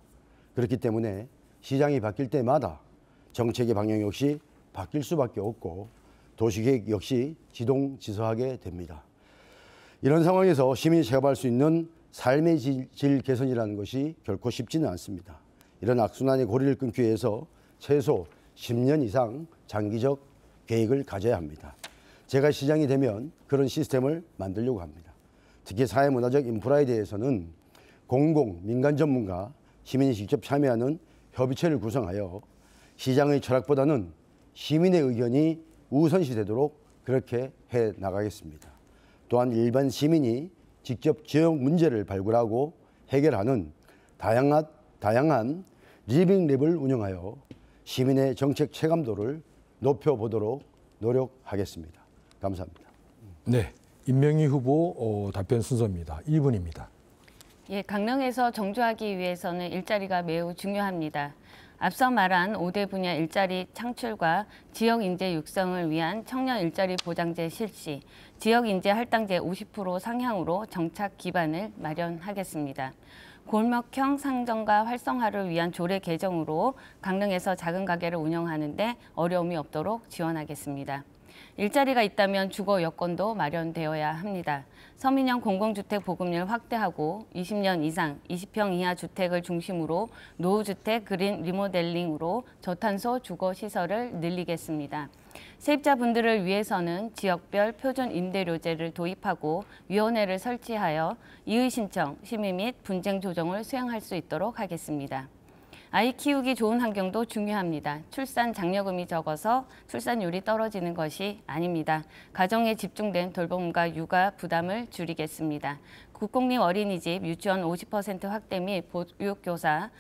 그렇기 때문에 시장이 바뀔 때마다 정책의 방향 역시 바뀔 수밖에 없고 도시계획 역시 지동지서하게 됩니다. 이런 상황에서 시민이 체감할 수 있는 삶의 질 개선이라는 것이 결코 쉽지는 않습니다. 이런 악순환의 고리를 끊기 위해서 최소 10년 이상 장기적 계획을 가져야 합니다. 제가 시장이 되면 그런 시스템을 만들려고 합니다. 특히 사회문화적 인프라에 대해서는 공공, 민간 전문가, 시민이 직접 참여하는 협의체를 구성하여 시장의 철학보다는 시민의 의견이 우선시되도록 그렇게 해 나가겠습니다. 또한 일반 시민이 직접 지역 문제를 발굴하고 해결하는 다양한 리빙랩을 운영하여 시민의 정책 체감도를 높여보도록 노력하겠습니다. 감사합니다. 네, 임명희 후보 답변 순서입니다. 2분입니다. 예, 강릉에서 정주하기 위해서는 일자리가 매우 중요합니다. 앞서 말한 5대 분야 일자리 창출과 지역 인재 육성을 위한 청년 일자리 보장제 실시, 지역 인재 할당제 50% 상향으로 정착 기반을 마련하겠습니다. 골목형 상점가 활성화를 위한 조례 개정으로 강릉에서 작은 가게를 운영하는 데 어려움이 없도록 지원하겠습니다. 일자리가 있다면 주거 여건도 마련되어야 합니다. 서민형 공공주택 보급률 확대하고 20년 이상 20평 이하 주택을 중심으로 노후주택 그린 리모델링으로 저탄소 주거시설을 늘리겠습니다. 세입자분들을 위해서는 지역별 표준 임대료제를 도입하고 위원회를 설치하여 이의 신청, 심의 및 분쟁 조정을 수행할 수 있도록 하겠습니다. 아이 키우기 좋은 환경도 중요합니다. 출산 장려금이 적어서 출산율이 떨어지는 것이 아닙니다. 가정에 집중된 돌봄과 육아 부담을 줄이겠습니다. 국공립 어린이집 유치원 50% 확대 및 보육교사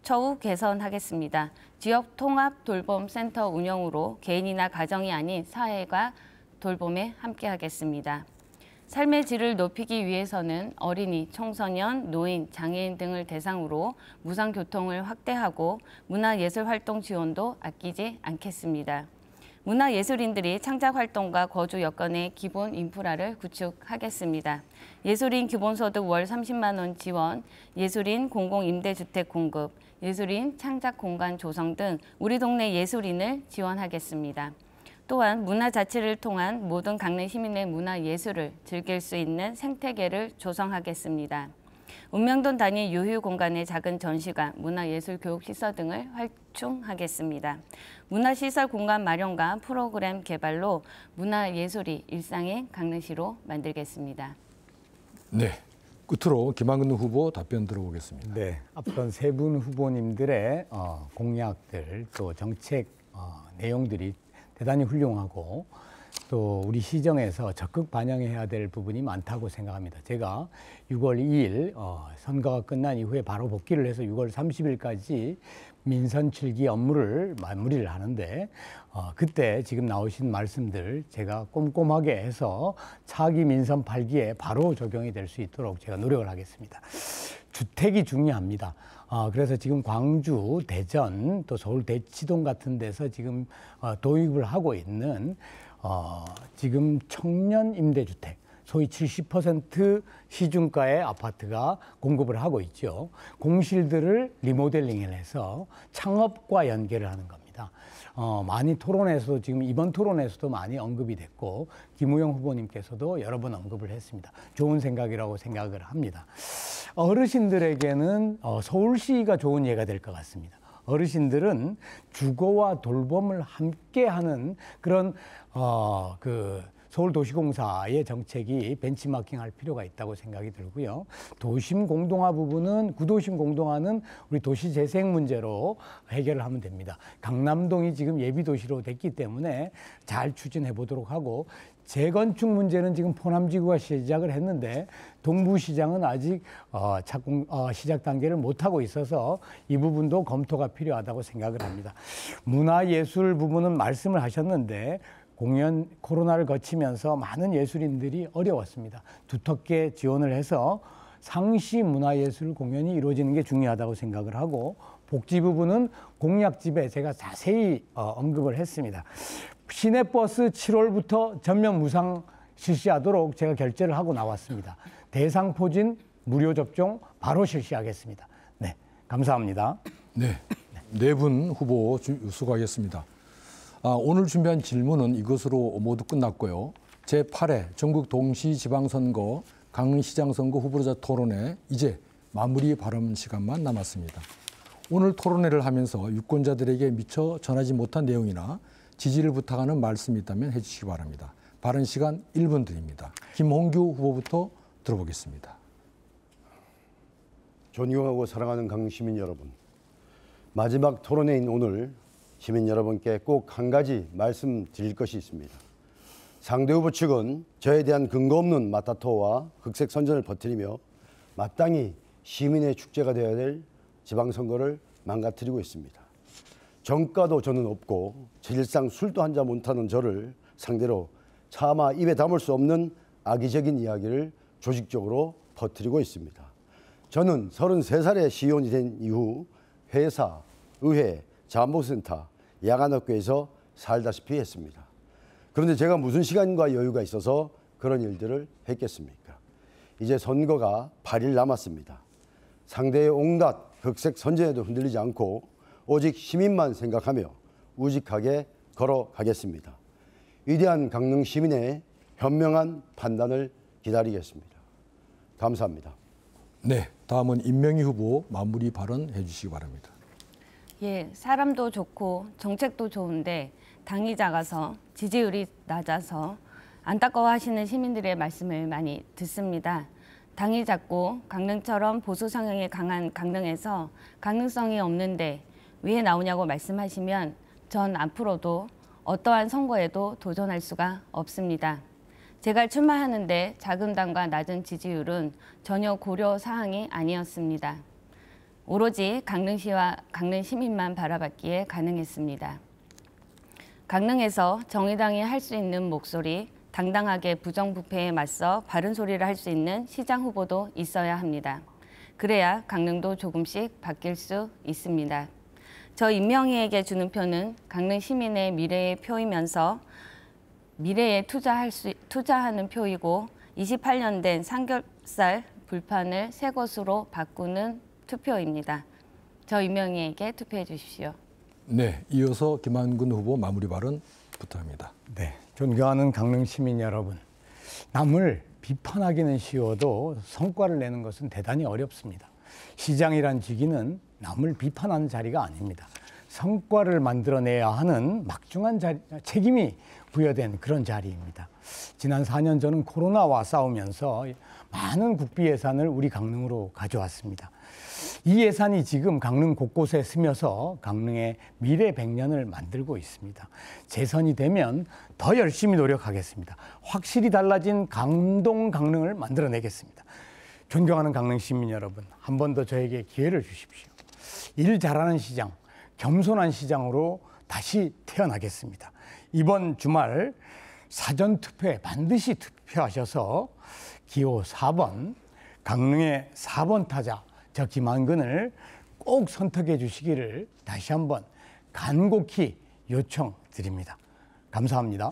처우 개선하겠습니다. 지역 통합 돌봄센터 운영으로 개인이나 가정이 아닌 사회가 돌봄에 함께하겠습니다. 삶의 질을 높이기 위해서는 어린이, 청소년, 노인, 장애인 등을 대상으로 무상교통을 확대하고 문화예술활동 지원도 아끼지 않겠습니다. 문화예술인들이 창작활동과 거주 여건의 기본 인프라를 구축하겠습니다. 예술인 기본소득 월 30만 원 지원, 예술인 공공임대주택 공급, 예술인 창작공간 조성 등 우리 동네 예술인을 지원하겠습니다. 또한 문화자치를 통한 모든 강릉 시민의 문화예술을 즐길 수 있는 생태계를 조성하겠습니다. 운명동 단위 유휴공간의 작은 전시관, 문화예술교육시설 등을 활충하겠습니다. 문화시설 공간 마련과 프로그램 개발로 문화예술이 일상의 강릉시로 만들겠습니다. 네, 끝으로 김한근 후보 답변 들어보겠습니다. 네, 앞선 세 분 후보님들의 공약들 또 정책 내용들이 대단히 훌륭하고 또 우리 시정에서 적극 반영해야 될 부분이 많다고 생각합니다. 제가 6월 2일 선거가 끝난 이후에 바로 복귀를 해서 6월 30일까지 민선 7기 업무를 마무리를 하는데 그때 지금 나오신 말씀들 제가 꼼꼼하게 해서 차기 민선 8기에 바로 적용이 될 수 있도록 제가 노력을 하겠습니다. 주택이 중요합니다. 그래서 지금 광주, 대전, 또 서울 대치동 같은 데서 지금 도입을 하고 있는 지금 청년 임대주택, 소위 70% 시중가의 아파트가 공급을 하고 있죠. 공실들을 리모델링을 해서 창업과 연계를 하는 겁니다. 많이 토론에서도 지금 이번 토론에서도 많이 언급이 됐고 김우영 후보님께서도 여러 번 언급을 했습니다. 좋은 생각이라고 생각을 합니다. 어르신들에게는 서울시가 좋은 예가 될 것 같습니다. 어르신들은 주거와 돌봄을 함께하는 그런 서울도시공사의 정책이 벤치마킹할 필요가 있다고 생각이 들고요. 도심 공동화 부분은 구도심 공동화는 우리 도시재생 문제로 해결을 하면 됩니다. 강남동이 지금 예비도시로 됐기 때문에 잘 추진해 보도록 하고 재건축 문제는 지금 포남지구가 시작을 했는데 동부시장은 아직 시작 단계를 못하고 있어서 이 부분도 검토가 필요하다고 생각을 합니다. 문화예술 부분은 말씀을 하셨는데 공연 코로나를 거치면서 많은 예술인들이 어려웠습니다. 두텁게 지원을 해서 상시 문화예술 공연이 이루어지는 게 중요하다고 생각을 하고 복지 부분은 공약집에 제가 자세히 언급을 했습니다. 시내버스 7월부터 전면 무상 실시하도록 제가 결재를 하고 나왔습니다. 대상포진 무료 접종 바로 실시하겠습니다. 네, 감사합니다. 네, 네 분 후보 수고하셨습니다. 오늘 준비한 질문은 이것으로 모두 끝났고요. 제8회 전국 동시지방선거 강릉시장 선거 후보자 토론회 이제 마무리 발언 시간만 남았습니다. 오늘 토론회를 하면서 유권자들에게 미처 전하지 못한 내용이나 지지를 부탁하는 말씀이 있다면 해주시기 바랍니다. 발언 시간 1분 드립니다. 김홍규 후보부터 들어보겠습니다. 존경하고 사랑하는 강릉 시민 여러분, 마지막 토론회인 오늘 시민 여러분께 꼭 한 가지 말씀드릴 것이 있습니다. 상대 후보 측은 저에 대한 근거 없는 맞다토와 흑색 선전을 퍼뜨리며 마땅히 시민의 축제가 되어야 될 지방선거를 망가뜨리고 있습니다. 정가도 저는 없고 제일상 술도 한잔 못하는 저를 상대로 차마 입에 담을 수 없는 악의적인 이야기를 조직적으로 퍼뜨리고 있습니다. 저는 33살에 시의원이 된 이후 회사, 의회, 자원봉사센터, 야간학교에서 살다시피 했습니다. 그런데 제가 무슨 시간과 여유가 있어서 그런 일들을 했겠습니까? 이제 선거가 8일 남았습니다. 상대의 온갖 흑색 선전에도 흔들리지 않고 오직 시민만 생각하며 우직하게 걸어가겠습니다. 위대한 강릉 시민의 현명한 판단을 기다리겠습니다. 감사합니다. 네, 다음은 임명희 후보 마무리 발언해 주시기 바랍니다. 예, 사람도 좋고 정책도 좋은데 당이 작아서 지지율이 낮아서 안타까워하시는 시민들의 말씀을 많이 듣습니다. 당이 작고 강릉처럼 보수 성향이 강한 강릉에서 강릉성이 없는데 왜 나오냐고 말씀하시면 전 앞으로도 어떠한 선거에도 도전할 수가 없습니다. 제가 출마하는데 작은 당과 낮은 지지율은 전혀 고려 사항이 아니었습니다. 오로지 강릉시와 강릉 시민만 바라봤기에 가능했습니다. 강릉에서 정의당이 할 수 있는 목소리, 당당하게 부정부패에 맞서 바른 소리를 할 수 있는 시장 후보도 있어야 합니다. 그래야 강릉도 조금씩 바뀔 수 있습니다. 저 임명희에게 주는 표는 강릉 시민의 미래의 표이면서 미래에 투자하는 표이고 28년 된 삼겹살 불판을 새 것으로 바꾸는 투표입니다. 저 임명희에게 투표해 주십시오. 네, 이어서 김한근 후보 마무리 발언 부탁합니다. 네, 존경하는 강릉 시민 여러분, 남을 비판하기는 쉬워도 성과를 내는 것은 대단히 어렵습니다. 시장이란 직위는 남을 비판하는 자리가 아닙니다. 성과를 만들어내야 하는 막중한 책임이 부여된 그런 자리입니다. 지난 4년 저는 코로나와 싸우면서 많은 국비 예산을 우리 강릉으로 가져왔습니다. 이 예산이 지금 강릉 곳곳에 스며서 강릉의 미래 100년을 만들고 있습니다. 재선이 되면 더 열심히 노력하겠습니다. 확실히 달라진 강동 강릉을 만들어내겠습니다. 존경하는 강릉 시민 여러분, 한 번 더 저에게 기회를 주십시오. 일 잘하는 시장, 겸손한 시장으로 다시 태어나겠습니다. 이번 주말 사전투표에 반드시 투표하셔서 기호 4번, 강릉의 4번 타자 저 김한근을 꼭 선택해 주시기를 다시 한번 간곡히 요청드립니다. 감사합니다.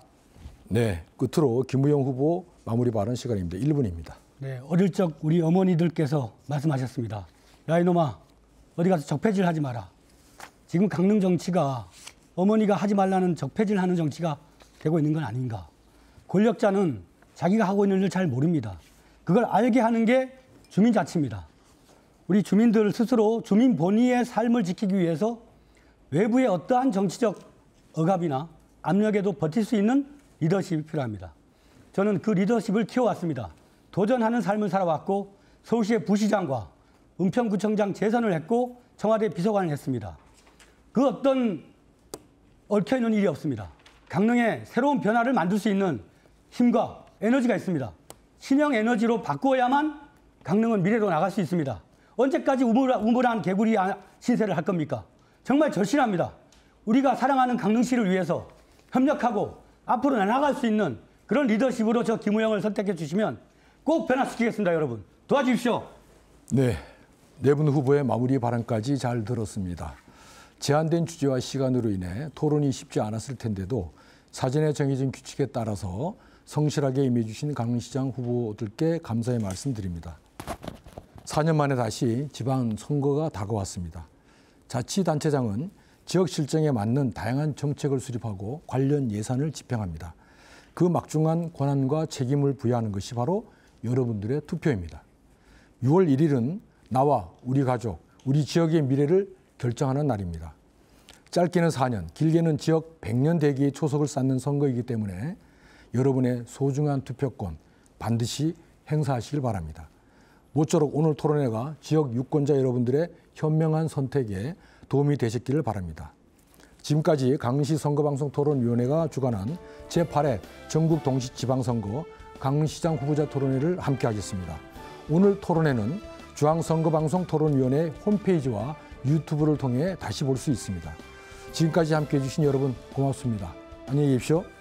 네, 끝으로 김우영 후보 마무리 발언 시간입니다. 1분입니다. 네, 어릴 적 우리 어머니들께서 말씀하셨습니다. 야 이놈아, 어디 가서 적폐질 하지 마라. 지금 강릉 정치가 어머니가 하지 말라는 적폐질 하는 정치가 되고 있는 건 아닌가. 권력자는 자기가 하고 있는 일을 잘 모릅니다. 그걸 알게 하는 게 주민자치입니다. 우리 주민들 스스로 주민 본위의 삶을 지키기 위해서 외부의 어떠한 정치적 억압이나 압력에도 버틸 수 있는 리더십이 필요합니다. 저는 그 리더십을 키워왔습니다. 도전하는 삶을 살아왔고 서울시의 부시장과 은평구청장 재선을 했고 청와대 비서관을 했습니다. 그 어떤 얽혀있는 일이 없습니다. 강릉에 새로운 변화를 만들 수 있는 힘과 에너지가 있습니다. 신형 에너지로 바꾸어야만 강릉은 미래로 나갈 수 있습니다. 언제까지 우물한 개구리 신세를 할 겁니까? 정말 절실합니다. 우리가 사랑하는 강릉시를 위해서 협력하고 앞으로 나아갈 수 있는 그런 리더십으로 저 김우영을 선택해 주시면 꼭 변화시키겠습니다. 여러분 도와주십시오. 네, 네 분 후보의 마무리 발언까지 잘 들었습니다. 제한된 주제와 시간으로 인해 토론이 쉽지 않았을 텐데도 사전에 정해진 규칙에 따라서 성실하게 임해주신 강릉시장 후보들께 감사의 말씀드립니다. 4년 만에 다시 지방선거가 다가왔습니다. 자치단체장은 지역 실정에 맞는 다양한 정책을 수립하고 관련 예산을 집행합니다. 그 막중한 권한과 책임을 부여하는 것이 바로 여러분들의 투표입니다. 6월 1일은 나와 우리 가족, 우리 지역의 미래를 결정하는 날입니다. 짧게는 4년, 길게는 지역 100년 대기의 초석을 쌓는 선거이기 때문에 여러분의 소중한 투표권 반드시 행사하시길 바랍니다. 모쪼록 오늘 토론회가 지역 유권자 여러분들의 현명한 선택에 도움이 되셨기를 바랍니다. 지금까지 강릉시 선거방송토론위원회가 주관한 제8회 전국 동시지방선거 강릉시장 후보자 토론회를 함께하겠습니다. 오늘 토론회는 중앙선거방송토론위원회 홈페이지와 유튜브를 통해 다시 볼 수 있습니다. 지금까지 함께해 주신 여러분 고맙습니다. 안녕히 계십시오.